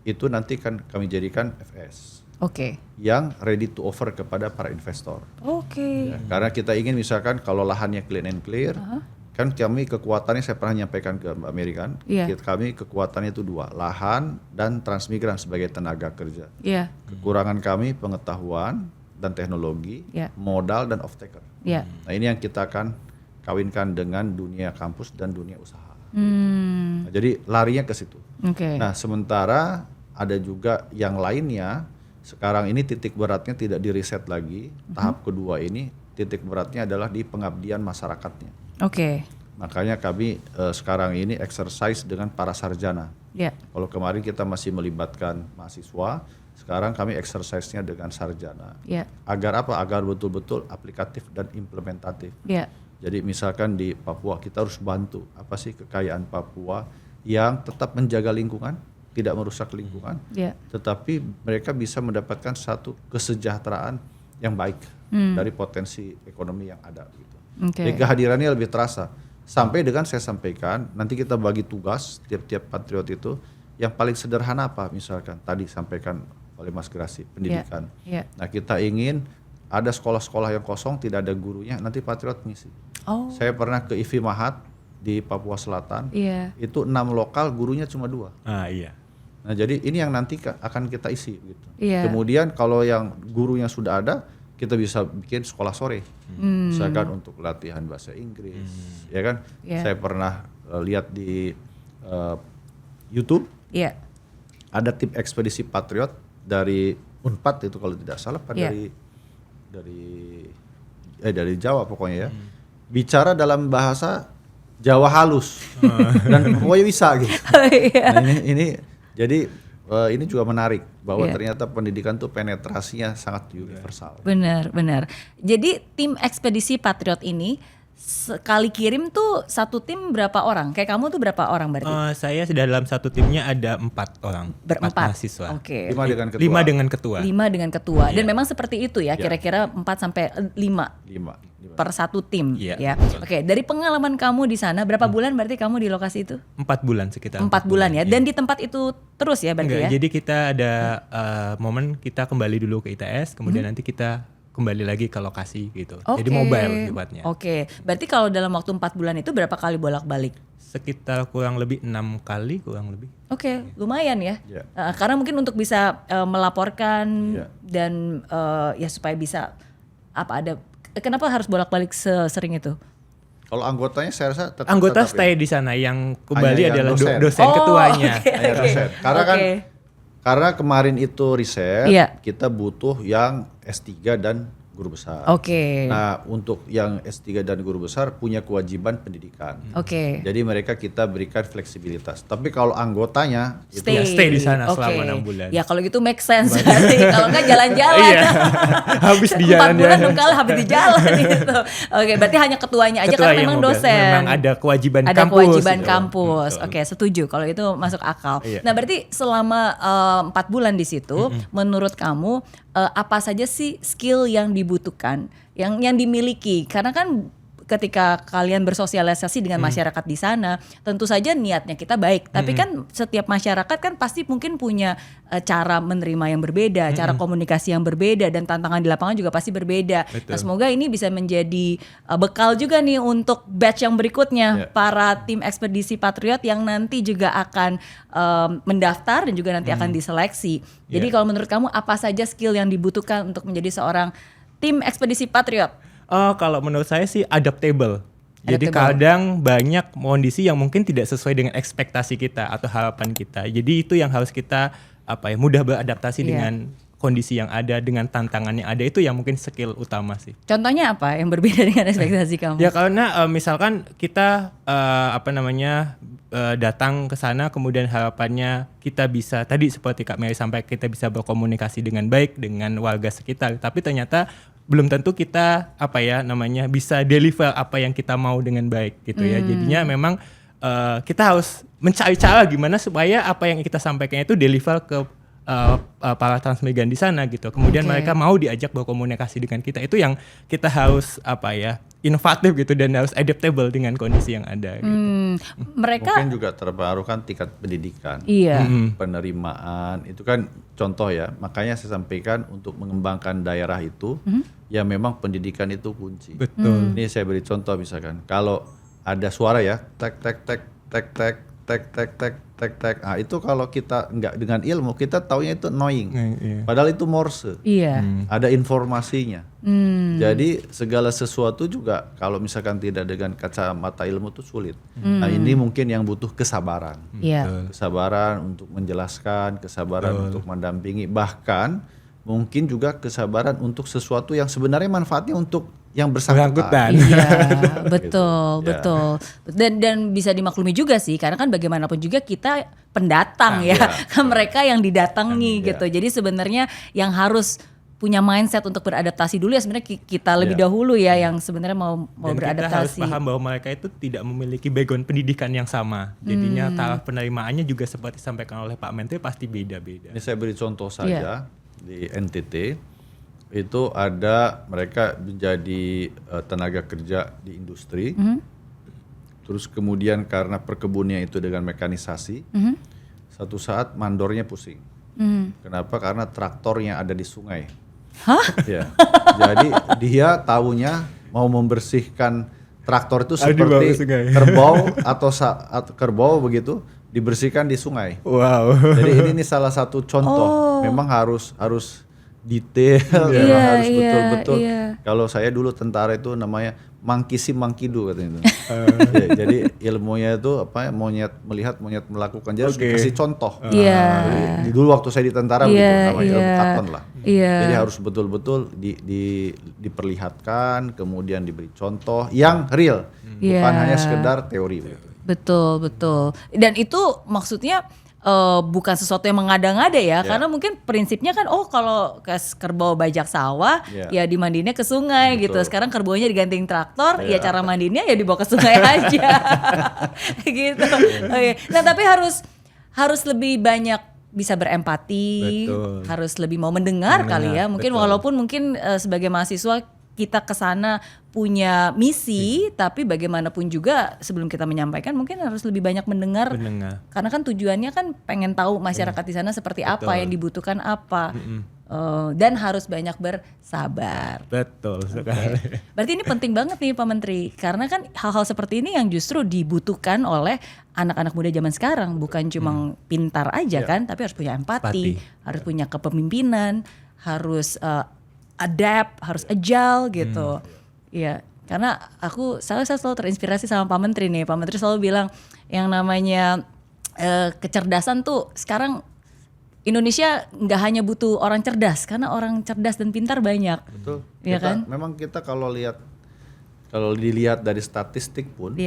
itu nanti kan kami jadikan FS. Yang ready to offer kepada para investor. Ya, karena kita ingin misalkan kalau lahannya clean and clear, kan kami kekuatannya saya pernah nyampaikan ke Mbak Mary kan, kami kekuatannya itu 2, lahan dan transmigran sebagai tenaga kerja. Kekurangan kami pengetahuan dan teknologi, modal dan off-taker. Nah ini yang kita akan kawinkan dengan dunia kampus dan dunia usaha. Nah, jadi larinya ke situ. Nah sementara ada juga yang lainnya, sekarang ini titik beratnya tidak diriset lagi, tahap kedua ini titik beratnya adalah di pengabdian masyarakatnya. Makanya kami sekarang ini exercise dengan para sarjana. Kalau kemarin kita masih melibatkan mahasiswa, sekarang kami exercise-nya dengan sarjana. Agar apa? Agar betul-betul aplikatif dan implementatif. Jadi misalkan di Papua kita harus bantu apa sih kekayaan Papua yang tetap menjaga lingkungan, tidak merusak lingkungan, Ya. tetapi mereka bisa mendapatkan satu kesejahteraan yang baik dari potensi ekonomi yang ada gitu. Oke. Jadi kehadirannya lebih terasa. Sampai dengan saya sampaikan, nanti kita bagi tugas tiap-tiap patriot itu yang paling sederhana apa, misalkan tadi sampaikan oleh Mas Grasi, pendidikan. Ya. Nah, kita ingin ada sekolah-sekolah yang kosong, tidak ada gurunya, nanti patriot ngisi. Oh. Saya pernah ke IFI Mahat di Papua Selatan, Iya. itu 6 lokal, gurunya cuma 2. Iya. Nah, jadi ini yang nanti akan kita isi gitu. Iya. Kemudian kalau yang gurunya sudah ada, kita bisa bikin sekolah sore. Misalkan untuk latihan bahasa Inggris, ya kan? Iya. Saya pernah lihat di YouTube Iya. ada tim ekspedisi patriot dari Unpad itu kalau tidak salah, Pak, Iya. dari Jawa pokoknya ya. Bicara dalam bahasa Jawa halus dan pokoknya bisa gitu. Iya. Nah, ini jadi ini juga menarik bahwa ternyata pendidikan tuh penetrasinya sangat universal. Benar. Jadi tim ekspedisi Patriot ini sekali kirim tuh satu tim berapa orang? Kayak kamu tuh berapa orang berarti? Saya sudah dalam satu timnya ada 4 orang. Berempat. 4 mahasiswa. Oke. 5 dengan ketua. 5 dengan ketua. 5 dengan ketua. Dan Iya. memang seperti itu ya, kira-kira 4 sampai 5 5. per satu tim Iya, ya. betul. Oke, dari pengalaman kamu di sana berapa bulan berarti kamu di lokasi itu? 4 bulan sekitar. 4 bulan ya. Iya. Dan di tempat itu terus ya berarti Enggak, ya? jadi kita ada momen kita kembali dulu ke ITS, kemudian nanti kita kembali lagi ke lokasi gitu. Jadi Oke. mobile sifatnya. Oke, berarti kalau dalam waktu 4 bulan itu berapa kali bolak-balik? Sekitar kurang lebih 6 kali kurang lebih. Oke, lumayan ya. Iya. Karena mungkin untuk bisa melaporkan Iya. dan ya supaya bisa ada. Kenapa harus bolak-balik sesering itu? Kalau anggotanya saya rasa tetap Anggota ya. stay di sana, yang kembali Hanya yang adalah dosen. dosen Oh, ketuanya. oke. Hanya riset. Karena kan Oke. karena kemarin itu riset, Iya. kita butuh yang S3 dan guru besar. Oke. Nah, untuk yang S3 dan guru besar punya kewajiban pendidikan. Oke. Jadi mereka kita berikan fleksibilitas. Tapi kalau anggotanya itu Ya, stay di sana Oke. selama 6 bulan. Ya kalau gitu make sense berarti. Kalau enggak jalan-jalan. Iya. Habis di 4 jalan bulan ya. dong kalau habis di jalan gitu. Oke, berarti hanya ketuanya aja Ketua kan yang memang mobile. dosen. Memang ada kewajiban Ada kampus. kewajiban gitu. kampus. Betul. Oke, setuju kalau itu masuk akal. Iya. Nah, berarti selama 4 bulan di situ, menurut kamu apa saja sih skill yang dibutuhkan, yang dimiliki? Karena kan ketika kalian bersosialisasi dengan masyarakat di sana, tentu saja niatnya kita baik. Tapi kan setiap masyarakat kan pasti mungkin punya cara menerima yang berbeda, cara komunikasi yang berbeda, dan tantangan di lapangan juga pasti berbeda. Betul. Nah, semoga ini bisa menjadi bekal juga nih untuk batch yang berikutnya, Ya. para tim ekspedisi Patriot yang nanti juga akan mendaftar dan juga nanti akan diseleksi. Jadi Ya. kalau menurut kamu apa saja skill yang dibutuhkan untuk menjadi seorang tim ekspedisi Patriot? Kalau menurut saya sih adaptable. Jadi Adaptable. kadang banyak kondisi yang mungkin tidak sesuai dengan ekspektasi kita atau harapan kita. Jadi itu yang harus kita mudah beradaptasi Iya. dengan kondisi yang ada, dengan tantangan yang ada, itu yang mungkin skill utama sih. Contohnya apa yang berbeda dengan ekspektasi kamu? Ya karena misalkan kita datang ke sana, kemudian harapannya kita bisa, tadi seperti Kak Mary sampaikan, kita bisa berkomunikasi dengan baik dengan warga sekitar, tapi ternyata belum tentu kita bisa deliver apa yang kita mau dengan baik gitu ya. Jadinya memang kita harus mencari cara gimana supaya apa yang kita sampaikan itu deliver ke para transmigran di sana gitu. Kemudian Oke. mereka mau diajak berkomunikasi dengan kita. Itu yang kita harus inovatif gitu, dan harus adaptable dengan kondisi yang ada gitu. Mereka mungkin juga terpengaruh kan tingkat pendidikan. iya. Penerimaan itu kan contoh ya, makanya saya sampaikan untuk mengembangkan daerah itu ya memang pendidikan itu kunci. Betul. Ini saya beri contoh, misalkan kalau ada suara ya tek tek tek tek tek tek tek tek tek tek, itu kalau kita nggak dengan ilmu kita taunya itu annoying, Iya. padahal itu Morse. Iya. Ada informasinya. Jadi segala sesuatu juga kalau misalkan tidak dengan kacamata ilmu itu sulit. Nah, ini mungkin yang butuh kesabaran. Iya. Kesabaran untuk menjelaskan, kesabaran untuk mendampingi, bahkan mungkin juga kesabaran untuk sesuatu yang sebenarnya manfaatnya untuk yang bersangkutan. Iya, betul, Gitu. betul. Dan bisa dimaklumi juga sih, karena kan bagaimanapun juga kita pendatang ya, iya. kan mereka yang didatangi Iya. gitu. Jadi sebenarnya yang harus punya mindset untuk beradaptasi dulu ya sebenarnya kita lebih dahulu ya yang sebenarnya mau Dan kita harus beradaptasi. paham bahwa mereka itu tidak memiliki background pendidikan yang sama. Jadinya taraf penerimaannya juga seperti disampaikan oleh Pak Menteri pasti beda-beda. Ini saya beri contoh saja di NTT itu ada mereka menjadi tenaga kerja di industri. Terus kemudian karena perkebunnya itu dengan mekanisasi, satu saat mandornya pusing. Kenapa? Karena traktornya ada di sungai. Hah? Ya. Jadi dia tahunya mau membersihkan traktor itu Ada di bawah seperti sungai. kerbau atau kerbau begitu dibersihkan di sungai. Wow. Jadi ini salah satu contoh. Memang harus detail, memang Iya, harus iya, betul-betul. iya. Kalau saya dulu tentara itu namanya mangkisi mangkidu katanya itu. Ya, jadi ilmunya itu monyet melihat, monyet melakukan. Jadi harus dikasih contoh. Iya. Jadi, dulu waktu saya di tentara begitu namanya ilmu katon lah. Iya. Jadi harus betul-betul diperlihatkan, kemudian diberi contoh yang real, bukan hanya sekedar teori. Begitu. Betul. Dan itu maksudnya bukan sesuatu yang mengada-ngada ya, karena mungkin prinsipnya kan kalau kerbau bajak sawah ya dimandinya ke sungai gitu. Sekarang kerbaunya digantiin traktor, ya cara mandinya ya dibawa ke sungai aja. Gitu. Nah, tapi harus lebih banyak bisa berempati, Betul. harus lebih mau mendengar kali ya. Mungkin walaupun mungkin sebagai mahasiswa kita kesana punya misi, tapi bagaimanapun juga sebelum kita menyampaikan mungkin harus lebih banyak mendengar. Karena kan tujuannya kan pengen tahu masyarakat di sana seperti apa, yang dibutuhkan apa. Dan harus banyak bersabar. Betul sekali. Berarti ini penting banget nih Pak Menteri, karena kan hal-hal seperti ini yang justru dibutuhkan oleh anak-anak muda zaman sekarang, bukan cuma pintar aja kan, tapi harus punya empati, harus punya kepemimpinan, harus adapt, harus agile gitu. Iya, karena saya selalu terinspirasi sama Pak Menteri nih. Pak Menteri selalu bilang yang namanya kecerdasan tuh sekarang Indonesia nggak hanya butuh orang cerdas, karena orang cerdas dan pintar banyak. Betul. Iya kan? Memang kita kalau dilihat dari statistik pun,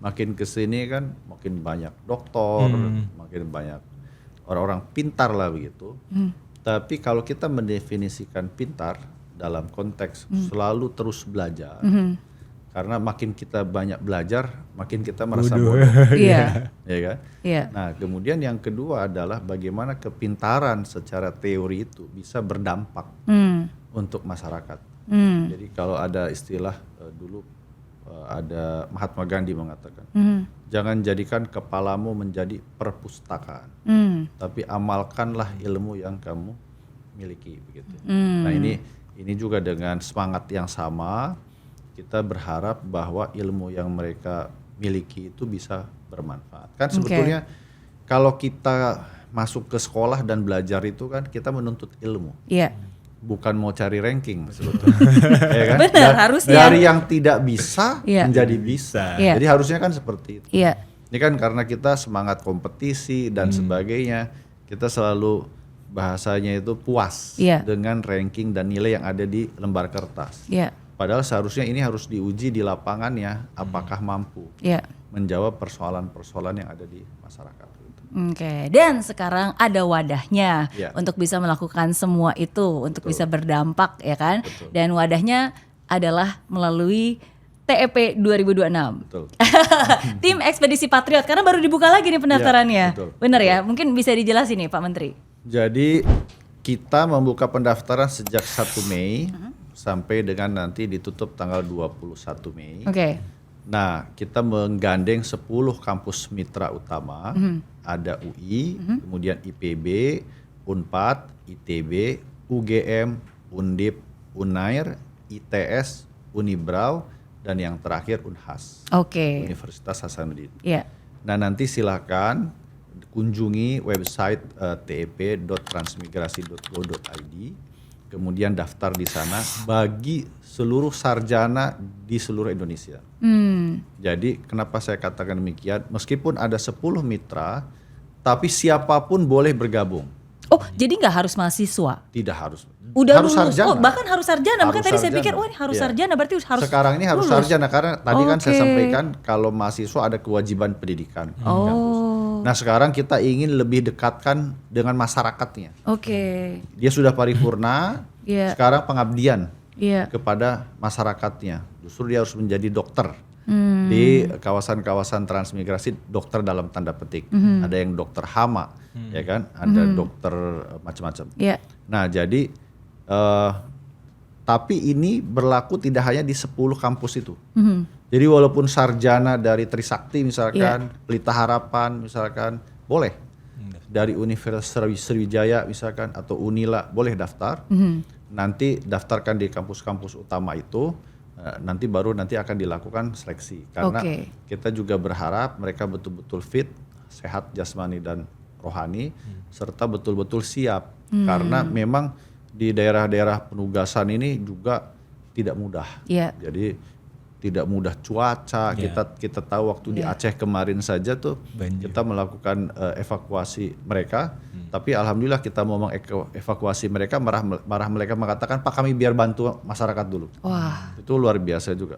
makin kesini kan makin banyak dokter, makin banyak orang-orang pintar lah begitu. Tapi kalau kita mendefinisikan pintar dalam konteks selalu terus belajar, karena makin kita banyak belajar, makin kita merasa bodoh. Iya. Ya kan? Iya. Nah, kemudian yang kedua adalah bagaimana kepintaran secara teori itu bisa berdampak untuk masyarakat. Jadi kalau ada istilah dulu ada Mahatma Gandhi mengatakan, jangan jadikan kepalamu menjadi perpustakaan, tapi amalkanlah ilmu yang kamu miliki begitu. Nah, ini juga dengan semangat yang sama, kita berharap bahwa ilmu yang mereka miliki itu bisa bermanfaat. Kan sebetulnya kalau kita masuk ke sekolah dan belajar itu kan kita menuntut ilmu. Iya. Bukan mau cari ranking sebetulnya. Ya kan? Benar, harusnya. Dari yang tidak bisa menjadi bisa. Iya. Jadi harusnya kan seperti itu. Iya. Ini kan karena kita semangat kompetisi dan sebagainya, kita selalu bahasanya itu puas dengan ranking dan nilai yang ada di lembar kertas. Iya. Padahal seharusnya ini harus diuji di lapangannya, apakah mampu menjawab persoalan-persoalan yang ada di masyarakat. Oke, dan sekarang ada wadahnya untuk bisa melakukan semua itu, untuk bisa berdampak ya kan. Dan wadahnya adalah melalui TEP 2026. Betul. Tim Ekspedisi Patriot, karena baru dibuka lagi nih pendaftarannya. Benar ya? Mungkin bisa dijelasin nih Pak Menteri. Jadi kita membuka pendaftaran sejak 1 Mei sampai dengan nanti ditutup tanggal 21 Mei. Nah, kita menggandeng 10 kampus mitra utama. Ada UI, kemudian IPB, Unpad, ITB, UGM, Undip, Unair, ITS, Unibrau, dan yang terakhir Unhas. Universitas Hasanuddin. Nah, nanti silakan kunjungi website tep.transmigrasi.go.id, kemudian daftar di sana bagi seluruh sarjana di seluruh Indonesia. Jadi kenapa saya katakan demikian? Meskipun ada 10 mitra, tapi siapapun boleh bergabung. Oh, jadi nggak harus mahasiswa? Tidak harus. Udah harus lulus. sarjana. Bahkan harus sarjana. Makanya tadi saya sarjana. pikir, wah ini harus sarjana, berarti harus. Sekarang ini harus lulus. sarjana karena tadi kan saya sampaikan kalau mahasiswa ada kewajiban pendidikan. Nah, sekarang kita ingin lebih dekatkan dengan masyarakatnya. Dia sudah paripurna, Iya. Sekarang pengabdian Iya. kepada masyarakatnya. Justru dia harus menjadi dokter. Di kawasan-kawasan transmigrasi, dokter dalam tanda petik. Ada yang dokter hama, ya kan? Ada dokter macam-macam. Iya. Nah, jadi tapi ini berlaku tidak hanya di 10 kampus itu. Jadi walaupun sarjana dari Trisakti misalkan, Pelita Harapan misalkan, boleh. Dari Universitas Sriwijaya misalkan atau Unila boleh daftar. Nanti daftarkan di kampus-kampus utama itu, nanti baru akan dilakukan seleksi. Karena kita juga berharap mereka betul-betul fit, sehat jasmani dan rohani, serta betul-betul siap. Karena memang di daerah-daerah penugasan ini juga tidak mudah. Jadi tidak mudah cuaca. Kita tahu waktu di Aceh kemarin saja tuh banjir. kita melakukan evakuasi mereka, tapi alhamdulillah kita mau evakuasi mereka, marah mereka mengatakan, Pak kami biar bantu masyarakat dulu. Wah. Itu luar biasa juga.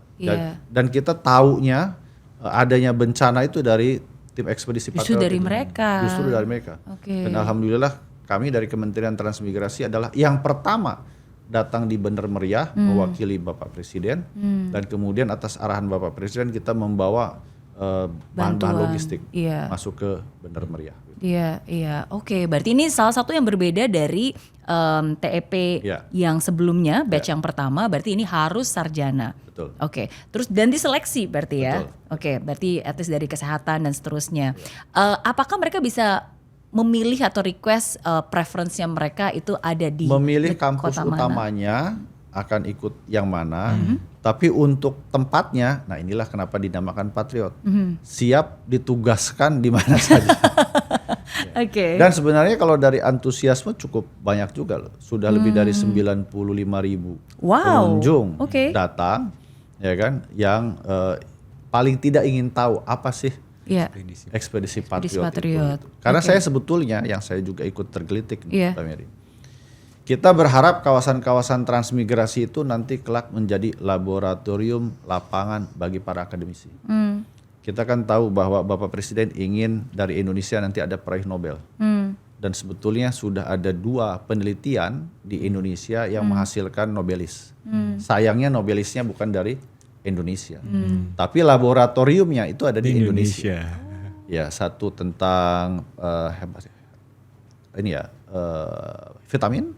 Dan kita taunya adanya bencana itu dari tim ekspedisi Justru Patriot dari itu. mereka. Justru dari mereka. Dan alhamdulillah kami dari Kementerian Transmigrasi adalah yang pertama datang di Bener Meriah mewakili Bapak Presiden, dan kemudian atas arahan Bapak Presiden kita membawa bahan-bahan logistik masuk ke Bener Meriah. Iya. Oke, berarti ini salah satu yang berbeda dari TEP yang sebelumnya, batch yang pertama, berarti ini harus sarjana. Betul. Oke, terus dan diseleksi berarti ya. Betul. Oke, berarti etis dari kesehatan dan seterusnya. Apakah mereka bisa memilih atau request preference-nya mereka itu ada di memilih kampus kota mana? utamanya akan ikut yang mana, tapi untuk tempatnya, nah inilah kenapa dinamakan Patriot, siap ditugaskan di mana saja. Oke. Dan sebenarnya kalau dari antusiasme cukup banyak juga loh. Sudah lebih dari 95.000 pengunjung datang, ya kan, yang paling tidak ingin tahu apa sih ekspedisi Patriot. Itu. Karena saya sebetulnya yang saya juga ikut tergelitik nih, Mbak Mary. Kita berharap kawasan-kawasan transmigrasi itu nanti kelak menjadi laboratorium lapangan bagi para akademisi. Kita kan tahu bahwa Bapak Presiden ingin dari Indonesia nanti ada peraih Nobel. Dan sebetulnya sudah ada 2 penelitian di Indonesia yang menghasilkan Nobelis. Sayangnya Nobelisnya bukan dari Indonesia. Tapi laboratoriumnya itu ada di Indonesia. Ya, satu tentang vitamin.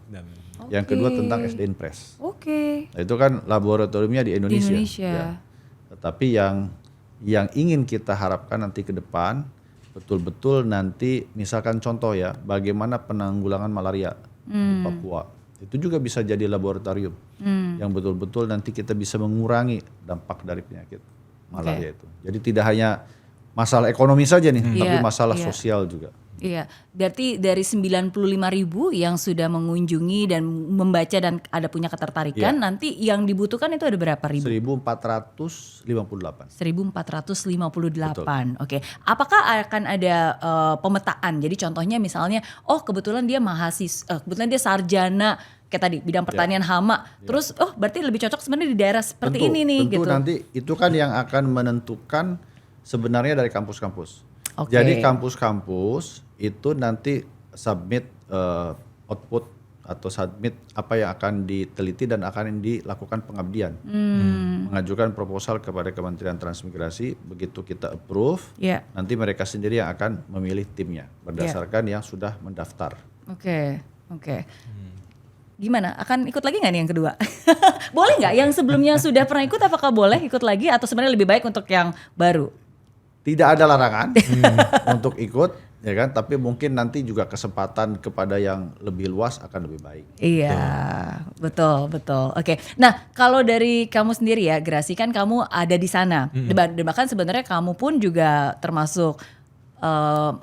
Yang kedua tentang SDN Press. Nah, itu kan laboratoriumnya di Indonesia. Ya. Tetapi yang ingin kita harapkan nanti ke depan betul-betul nanti misalkan contoh ya, bagaimana penanggulangan malaria di Papua. Itu juga bisa jadi laboratorium yang betul-betul nanti kita bisa mengurangi dampak dari penyakit malaria itu. Jadi tidak hanya masalah ekonomi saja nih, tapi masalah sosial juga. Iya, berarti dari 95.000 yang sudah mengunjungi dan membaca dan ada punya ketertarikan, nanti yang dibutuhkan itu ada berapa ribu? 1.458. 1.458. Oke. Apakah akan ada pemetaan? Jadi contohnya misalnya, kebetulan dia kebetulan dia sarjana kayak tadi bidang pertanian hama. Terus berarti lebih cocok sebenarnya di daerah seperti ini nih tentu gitu. Nanti itu kan yang akan menentukan sebenarnya dari kampus-kampus. Jadi kampus-kampus itu nanti submit output atau submit apa yang akan diteliti dan akan dilakukan pengabdian. Mengajukan proposal kepada Kementerian Transmigrasi, begitu kita approve, nanti mereka sendiri yang akan memilih timnya berdasarkan yang sudah mendaftar. Oke. Gimana? Akan ikut lagi nggak nih yang kedua? Boleh nggak? Yang sebelumnya sudah pernah ikut, apakah boleh ikut lagi atau sebenarnya lebih baik untuk yang baru? Tidak ada larangan untuk ikut, ya kan? Tapi mungkin nanti juga kesempatan kepada yang lebih luas akan lebih baik. Iya, betul. Oke. Nah, kalau dari kamu sendiri ya, Grasi, kan kamu ada di sana. Dan bahkan sebenarnya kamu pun juga termasuk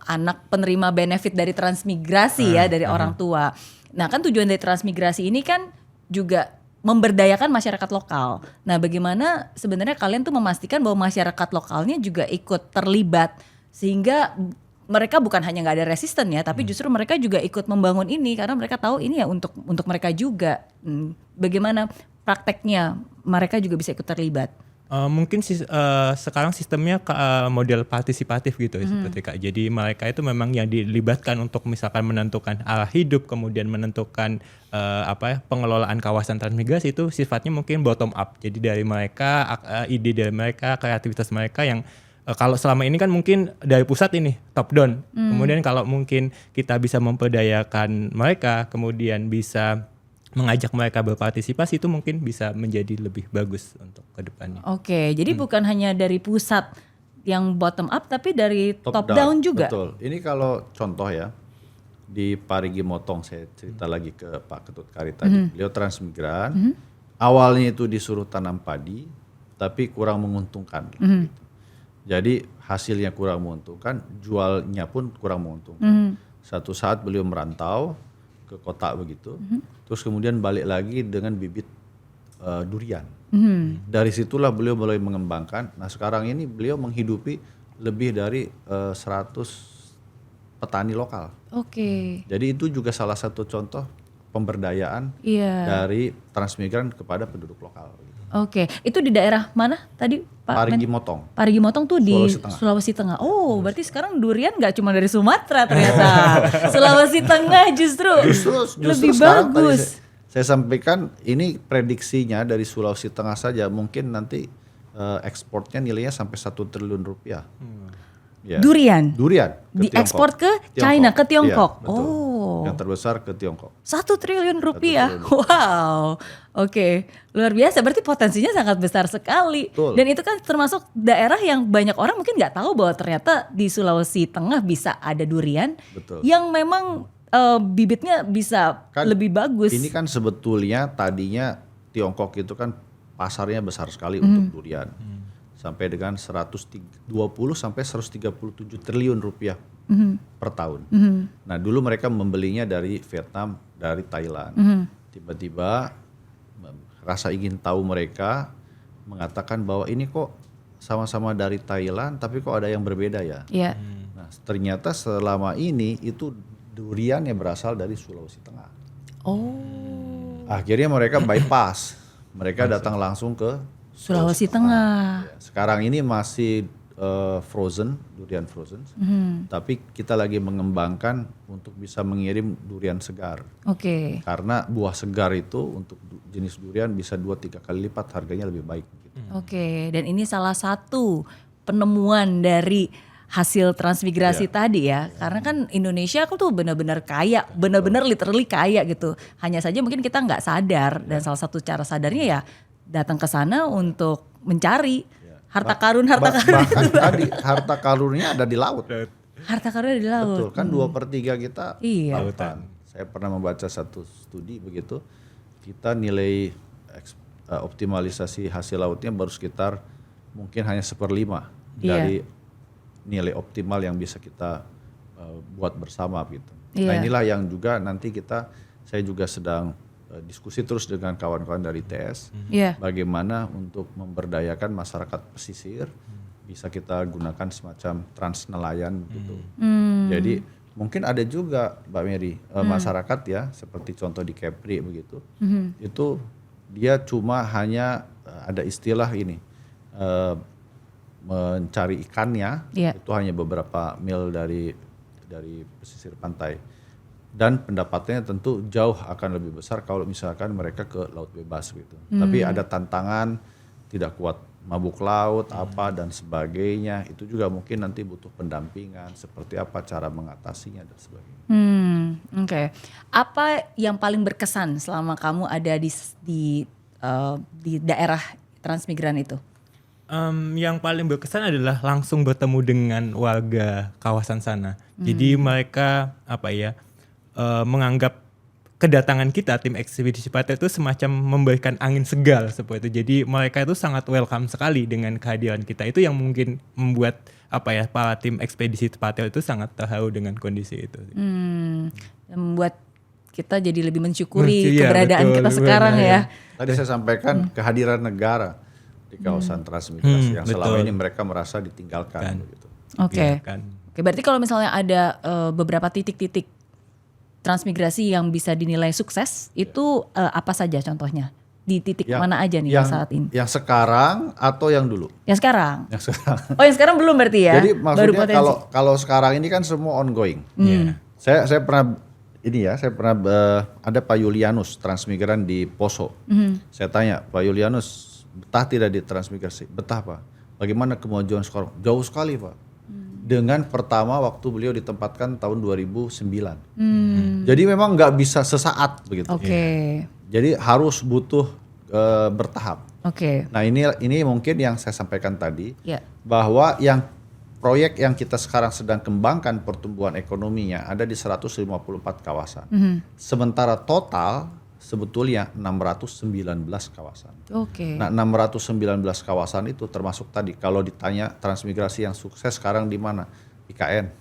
anak penerima benefit dari transmigrasi ya, dari orang tua. Nah, kan tujuan dari transmigrasi ini kan juga memberdayakan masyarakat lokal. Nah, bagaimana sebenarnya kalian tuh memastikan bahwa masyarakat lokalnya juga ikut terlibat sehingga mereka bukan hanya nggak ada resisten ya, tapi justru mereka juga ikut membangun ini karena mereka tahu ini ya untuk mereka juga. Bagaimana prakteknya mereka juga bisa ikut terlibat? Mungkin sekarang sistemnya model partisipatif gitu ya, seperti Kak. Jadi mereka itu memang yang dilibatkan untuk misalkan menentukan arah hidup, kemudian menentukan pengelolaan kawasan transmigrasi itu sifatnya mungkin bottom up. Jadi dari mereka, ide dari mereka, kreativitas mereka yang kalau selama ini kan mungkin dari pusat ini top down. Kemudian kalau mungkin kita bisa memperdayakan mereka, kemudian bisa mengajak mereka berpartisipasi, itu mungkin bisa menjadi lebih bagus untuk kedepannya. Oke, jadi bukan hanya dari pusat yang bottom up, tapi dari top down juga. Betul. Ini kalau contoh ya, di Parigi Motong saya cerita lagi ke Pak Ketut Kari tadi. Beliau transmigran, awalnya itu disuruh tanam padi, tapi kurang menguntungkan. Gitu. Jadi hasilnya kurang menguntungkan, jualnya pun kurang menguntungkan. Satu saat beliau merantau ke kota begitu, terus kemudian balik lagi dengan bibit durian. Dari situlah beliau mulai mengembangkan. Nah sekarang ini beliau menghidupi lebih dari 100 petani lokal. Oke. Jadi itu juga salah satu contoh pemberdayaan dari transmigran kepada penduduk lokal. Oke, itu di daerah mana tadi Pak? Parigi Motong. Parigi Motong tuh di Sulawesi Tengah. Oh, berarti sekarang durian nggak cuma dari Sumatera ternyata. Sulawesi Tengah justru lebih bagus. Saya sampaikan ini prediksinya dari Sulawesi Tengah saja mungkin nanti ekspornya nilainya sampai 1 triliun rupiah. Ya. Durian Diekspor ke China, ke Tiongkok. Iya, betul. Oh, Yang terbesar ke Tiongkok. 1 triliun rupiah. Wow, oke, luar biasa. Berarti potensinya sangat besar sekali. Betul. Dan itu kan termasuk daerah yang banyak orang mungkin nggak tahu bahwa ternyata di Sulawesi Tengah bisa ada durian. Betul. Yang memang bibitnya bisa Kan sampai bagus. Ini kan sebetulnya tadinya Tiongkok itu kan pasarnya besar sekali untuk durian. Sampai dengan 120 sampai 137 triliun rupiah per tahun. Nah dulu mereka membelinya dari Vietnam, dari Thailand. Tiba-tiba rasa ingin tahu mereka mengatakan bahwa ini kok sama-sama dari Thailand tapi kok ada yang berbeda ya. Iya. Nah ternyata selama ini itu durian yang berasal dari Sulawesi Tengah. Oh. Akhirnya mereka bypass, mereka datang langsung ke Sulawesi Tengah. Ya, sekarang ini masih frozen, durian frozen. Tapi kita lagi mengembangkan untuk bisa mengirim durian segar. Oke. Karena buah segar itu untuk jenis durian bisa 2-3 kali lipat harganya lebih baik. Gitu. Oke, dan ini salah satu penemuan dari hasil transmigrasi tadi ya. Karena kan Indonesia tuh benar-benar kaya, benar-benar literally kaya gitu. Hanya saja mungkin kita nggak sadar, dan salah satu cara sadarnya ya datang ke sana untuk mencari harta karun bahkan tadi harta karunnya ada di laut. Harta karun di laut. Betul, kan 2/3 kita Iya. lautan. Saya pernah membaca satu studi begitu, kita nilai optimalisasi hasil lautnya baru sekitar mungkin hanya 1/5 dari nilai optimal yang bisa kita buat bersama gitu. Nah inilah yang juga nanti saya juga sedang diskusi terus dengan kawan-kawan dari ITS, bagaimana untuk memberdayakan masyarakat pesisir, bisa kita gunakan semacam trans nelayan gitu. Jadi mungkin ada juga Mbak Mary masyarakat ya, seperti contoh di Kepri begitu, itu dia cuma hanya ada istilah ini mencari ikannya, itu hanya beberapa mil dari pesisir pantai. Dan pendapatannya tentu jauh akan lebih besar kalau misalkan mereka ke laut bebas gitu. Tapi ada tantangan, tidak kuat mabuk laut apa dan sebagainya. Itu juga mungkin nanti butuh pendampingan, seperti apa cara mengatasinya dan sebagainya. Oke. Apa yang paling berkesan selama kamu ada di daerah transmigran itu? Yang paling berkesan adalah langsung bertemu dengan warga kawasan sana. Jadi mereka menganggap kedatangan kita tim ekspedisi Patel itu semacam memberikan angin segar seperti itu. Jadi mereka itu sangat welcome sekali dengan kehadiran kita. Itu yang mungkin membuat para tim ekspedisi Patel itu sangat terharu dengan kondisi itu. Membuat kita jadi lebih mensyukuri keberadaan kita sekarang ya. Tadi saya sampaikan kehadiran negara di kawasan transmigrasi yang selama ini mereka merasa ditinggalkan. Begitu. Oke, berarti kalau misalnya ada beberapa titik-titik transmigrasi yang bisa dinilai sukses, itu apa saja contohnya? di titik mana aja nih yang saat ini? Yang sekarang atau yang dulu? Yang sekarang. Yang sekarang. Oh, yang sekarang belum berarti ya? Jadi Baru maksudnya potensi. kalau sekarang ini kan semua ongoing. Iya. Saya pernah ada Pak Yulianus transmigran di Poso. Saya tanya, Pak Yulianus, betah tidak di transmigrasi? Betah, Pak. Bagaimana kemajuan sekarang? Jauh sekali, Pak. Dengan pertama waktu beliau ditempatkan tahun 2009. Jadi memang nggak bisa sesaat begitu. Oke. Jadi harus butuh bertahap. Oke. Nah ini mungkin yang saya sampaikan tadi, Ya. bahwa proyek yang kita sekarang sedang kembangkan pertumbuhan ekonominya ada di 154 kawasan. Sementara total sebetulnya 619 kawasan. Oke. Nah 619 kawasan itu termasuk tadi kalau ditanya transmigrasi yang sukses sekarang di mana? IKN.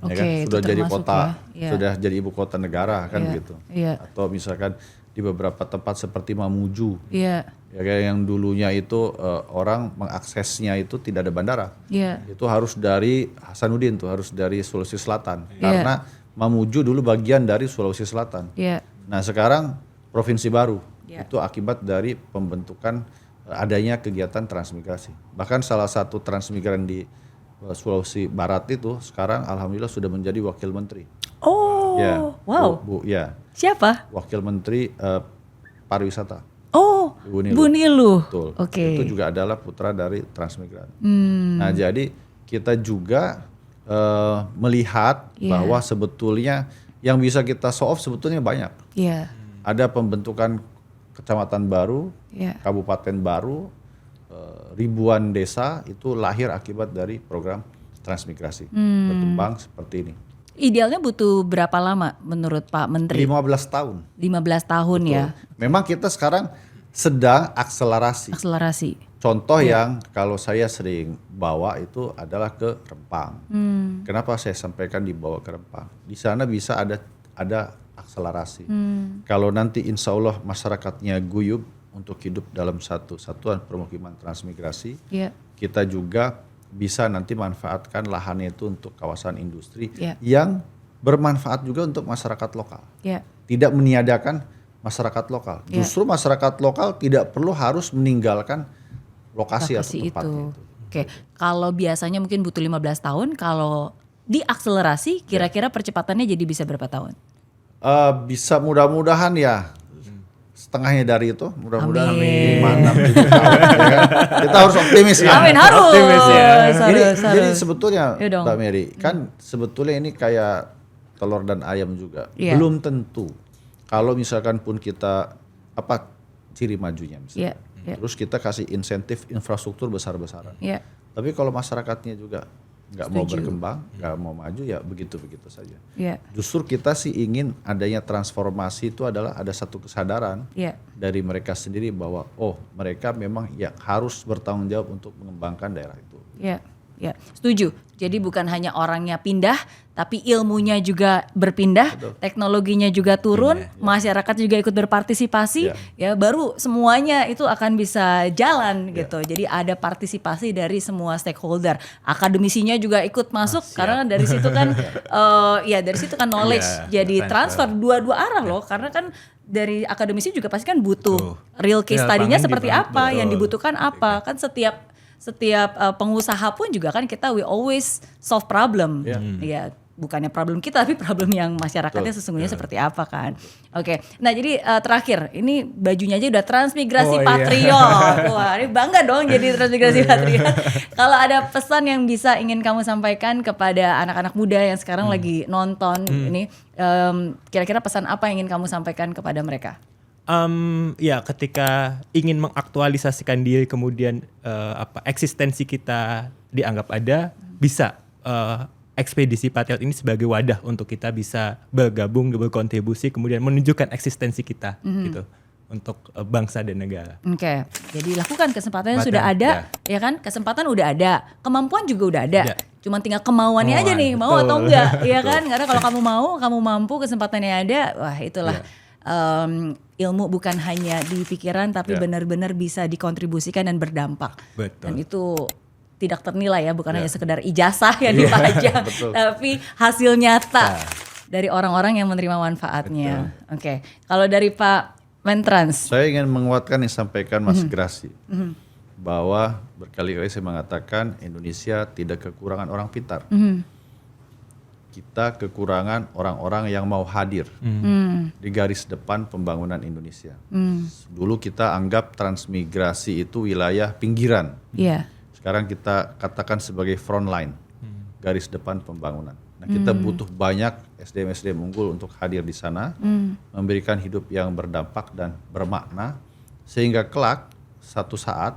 Oke, Ya kan? itu Sudah jadi termasuk kota, ya. sudah jadi ibu kota negara kan Iya, gitu. iya. Atau misalkan di beberapa tempat seperti Mamuju. Iya. Ya kayak yang dulunya itu orang mengaksesnya itu tidak ada bandara. Iya. Itu harus dari Hasanuddin tuh, harus dari Sulawesi Selatan. Iya. Karena Mamuju dulu bagian dari Sulawesi Selatan. Iya. Nah sekarang provinsi baru. Iya. Itu akibat dari pembentukan adanya kegiatan transmigrasi. Bahkan salah satu transmigran di Sulawesi Barat itu sekarang alhamdulillah sudah menjadi wakil menteri. Oh. Ya, Wow. Bu, ya, Siapa? wakil menteri pariwisata. Oh. Bu Nilu. Bu Nilu. Betul. Oke. Itu juga adalah putra dari transmigran. Nah, jadi kita juga melihat Iya. bahwa sebetulnya yang bisa kita solve sebetulnya banyak. Iya. Ada pembentukan kecamatan baru, Iya. kabupaten baru, ribuan desa itu lahir akibat dari program transmigrasi. Berkembang seperti ini. Idealnya butuh berapa lama menurut Pak Menteri? 15 tahun. 15 tahun ya. Memang kita sekarang sedang akselerasi. Akselerasi. Contoh yang kalau saya sering bawa itu adalah ke Rempang. Kenapa saya sampaikan dibawa ke Rempang? Di sana bisa ada akselerasi. Kalau nanti insya Allah masyarakatnya guyub untuk hidup dalam satu satuan permukiman transmigrasi, Iya. kita juga bisa nanti manfaatkan lahannya itu untuk kawasan industri Iya. yang bermanfaat juga untuk masyarakat lokal. Iya. Tidak meniadakan masyarakat lokal. Iya. Justru masyarakat lokal tidak perlu harus meninggalkan lokasi atau Lokasi tempatnya itu. itu. Oke, kalau biasanya mungkin butuh 15 tahun, kalau diakselerasi kira-kira percepatannya jadi bisa berapa tahun? Bisa mudah-mudahan ya setengahnya dari itu, mudah-mudahan Amin. 5, 6, 7 tahun. Ya kan? Kita harus optimis kan. Amin, harus. Optimis ya. Jadi sebetulnya Iya dong. Mbak Mary, kan sebetulnya ini kayak telur dan ayam juga. Iya. Belum tentu. Kalau misalkan pun kita ciri majunya misalnya. Iya, iya. Terus kita kasih insentif infrastruktur besar-besaran. Iya. Tapi kalau masyarakatnya juga nggak mau Setuju. berkembang, nggak mau maju ya begitu-begitu saja. Iya. Justru kita sih ingin adanya transformasi itu adalah ada satu kesadaran Iya. dari mereka sendiri bahwa mereka memang ya harus bertanggung jawab untuk mengembangkan daerah itu. Iya. Ya, setuju. Jadi bukan hanya orangnya pindah, tapi ilmunya juga berpindah, teknologinya juga turun, masyarakat juga ikut berpartisipasi, ya baru semuanya itu akan bisa jalan gitu. Jadi ada partisipasi dari semua stakeholder. Akademisinya juga ikut masuk karena dari situ kan, dari situ kan knowledge jadi transfer dua arah loh, karena kan dari akademisi juga pasti kan butuh real case Real study-nya pangan seperti gimana? apa, yang Betul. dibutuhkan apa, kan setiap pengusaha pun juga kan kita we always solve problem. Ya, bukannya problem kita tapi problem yang masyarakatnya sesungguhnya seperti apa kan. Oke. Nah, jadi terakhir ini bajunya aja udah transmigrasi Oh, iya. patriot. Wah, ini bangga dong jadi transmigrasi patriot. Kalau ada pesan yang bisa ingin kamu sampaikan kepada anak-anak muda yang sekarang lagi nonton ini, kira-kira pesan apa yang ingin kamu sampaikan kepada mereka? Ya ketika ingin mengaktualisasikan diri kemudian eksistensi kita dianggap ada, bisa ekspedisi Patriot ini sebagai wadah untuk kita bisa bergabung, berkontribusi, kemudian menunjukkan eksistensi kita gitu untuk bangsa dan negara. Oke, jadi lakukan, kesempatannya sudah ada, ya kan? Kesempatan udah ada, kemampuan juga udah ada. Ya. Cuman tinggal kemauannya aja nih, mau betul. atau enggak, ya kan? Karena kalau kamu mau, kamu mampu, kesempatannya ada, wah itulah. Ilmu bukan hanya di pikiran tapi benar-benar bisa dikontribusikan dan berdampak. Betul. Dan itu tidak ternilai ya, bukan hanya sekedar ijazah yang dipajang, tapi hasil nyata dari orang-orang yang menerima manfaatnya. Oke, kalau dari Pak Mentrans. Saya ingin menguatkan yang disampaikan Mas Grasi, bahwa berkali-kali saya mengatakan Indonesia tidak kekurangan orang pintar. Kita kekurangan orang-orang yang mau hadir di garis depan pembangunan Indonesia. Dulu kita anggap transmigrasi itu wilayah pinggiran. Iya. Sekarang kita katakan sebagai front line, garis depan pembangunan. Nah, kita butuh banyak SDM-SDM unggul untuk hadir di sana, memberikan hidup yang berdampak dan bermakna, sehingga kelak satu saat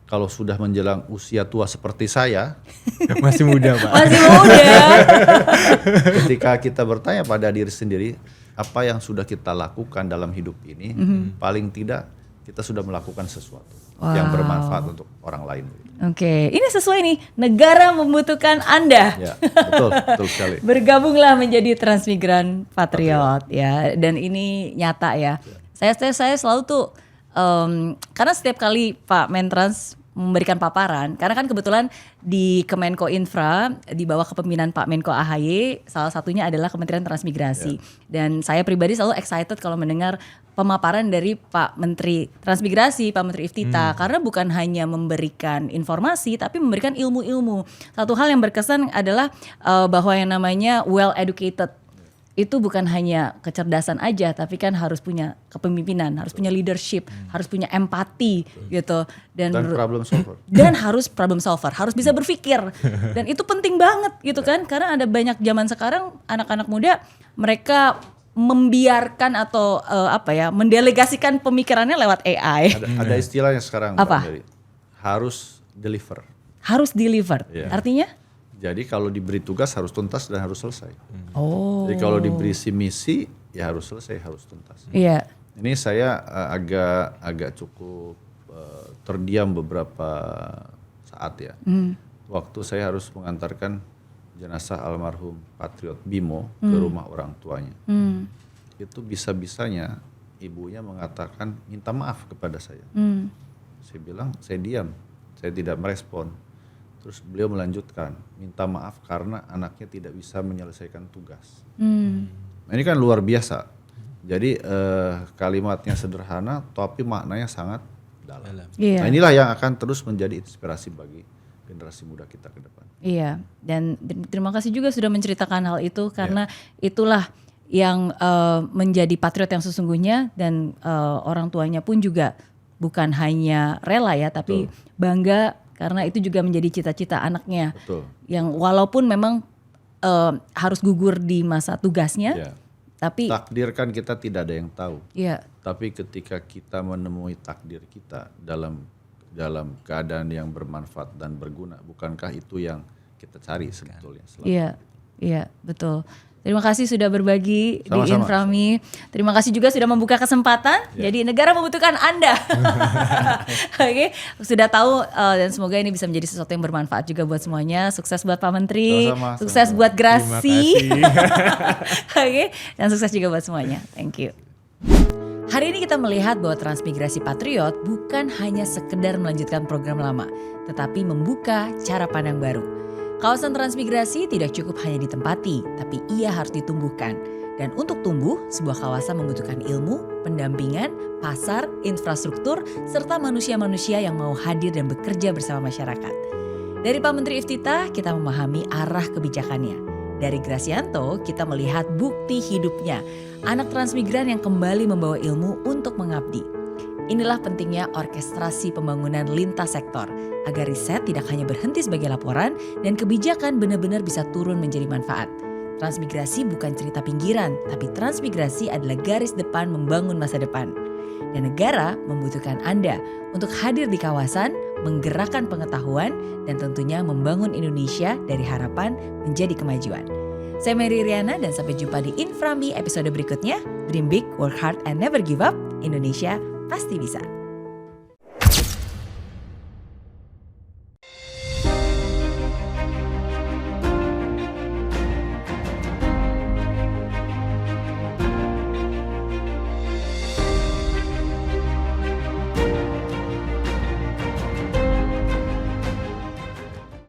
kalau sudah menjelang usia tua seperti saya, Masih muda, Pak. Masih muda. ketika kita bertanya pada diri sendiri, apa yang sudah kita lakukan dalam hidup ini, paling tidak kita sudah melakukan sesuatu yang bermanfaat untuk orang lain. Oke, ini sesuai nih, negara membutuhkan Anda. Ya, betul sekali. Bergabunglah menjadi Transmigran Patriot ya, dan ini nyata ya. Saya selalu tuh karena setiap kali Pak Mentrans memberikan paparan, karena kan kebetulan di Kemenko Infra di bawah kepemimpinan Pak Menko AHY, salah satunya adalah Kementerian Transmigrasi. Dan saya pribadi selalu excited kalau mendengar pemaparan dari Pak Menteri Transmigrasi, Pak Menteri Iftita, karena bukan hanya memberikan informasi tapi memberikan ilmu-ilmu. Satu hal yang berkesan adalah bahwa yang namanya well educated itu bukan hanya kecerdasan aja, tapi kan harus punya kepemimpinan, harus punya leadership, harus punya empati gitu, dan problem solver. Dan harus problem solver, harus bisa berpikir, dan itu penting banget gitu kan, karena ada banyak zaman sekarang anak-anak muda mereka membiarkan atau mendelegasikan pemikirannya lewat AI. Ada istilahnya sekarang, Apa? Mbak Mary, harus deliver. Harus deliver, Iya. artinya? Jadi kalau diberi tugas harus tuntas dan harus selesai. Oh. Jadi kalau diberi misi ya harus selesai, harus tuntas. Iya. Ini saya agak cukup terdiam beberapa saat ya. Waktu saya harus mengantarkan jenazah almarhum Patriot Bimo ke rumah orang tuanya. Itu bisa-bisanya ibunya mengatakan minta maaf kepada saya. Saya bilang saya diam, saya tidak merespon. Terus beliau melanjutkan, minta maaf karena anaknya tidak bisa menyelesaikan tugas. Nah, ini kan luar biasa. Jadi kalimatnya sederhana, tapi maknanya sangat dalam. Iya. Nah, inilah yang akan terus menjadi inspirasi bagi generasi muda kita ke depan. Iya, dan terima kasih juga sudah menceritakan hal itu, karena itulah yang menjadi patriot yang sesungguhnya, dan orang tuanya pun juga bukan hanya rela ya, tapi bangga karena itu juga menjadi cita-cita anaknya. Betul. Yang walaupun memang harus gugur di masa tugasnya, Ya. tapi Takdir kan kita tidak ada yang tahu. ya, Tapi ketika kita menemui takdir kita dalam keadaan yang bermanfaat dan berguna, bukankah itu yang kita cari sebetulnya? iya, betul. Terima kasih sudah berbagi Sama-sama. di Inframi. Terima kasih juga sudah membuka kesempatan. Jadi negara membutuhkan Anda. Oke, sudah tahu, dan semoga ini bisa menjadi sesuatu yang bermanfaat juga buat semuanya. Sukses buat Pak Menteri, Sama-sama. sukses buat Grasi. Terima Oke, dan sukses juga buat semuanya. Thank you. Hari ini kita melihat bahwa Transmigrasi Patriot bukan hanya sekedar melanjutkan program lama, tetapi membuka cara pandang baru. Kawasan transmigrasi tidak cukup hanya ditempati, tapi ia harus ditumbuhkan. Dan untuk tumbuh, sebuah kawasan membutuhkan ilmu, pendampingan, pasar, infrastruktur, serta manusia-manusia yang mau hadir dan bekerja bersama masyarakat. Dari Pak Menteri Iftita, kita memahami arah kebijakannya. Dari Grasianto, kita melihat bukti hidupnya, anak transmigran yang kembali membawa ilmu untuk mengabdi. Inilah pentingnya orkestrasi pembangunan lintas sektor, agar riset tidak hanya berhenti sebagai laporan dan kebijakan benar-benar bisa turun menjadi manfaat. Transmigrasi bukan cerita pinggiran, tapi transmigrasi adalah garis depan membangun masa depan. Dan negara membutuhkan Anda untuk hadir di kawasan, menggerakkan pengetahuan, dan tentunya membangun Indonesia dari harapan menjadi kemajuan. Saya Mary Riana dan sampai jumpa di Inframi episode berikutnya. Dream big, work hard, and never give up. Indonesia pasti bisa.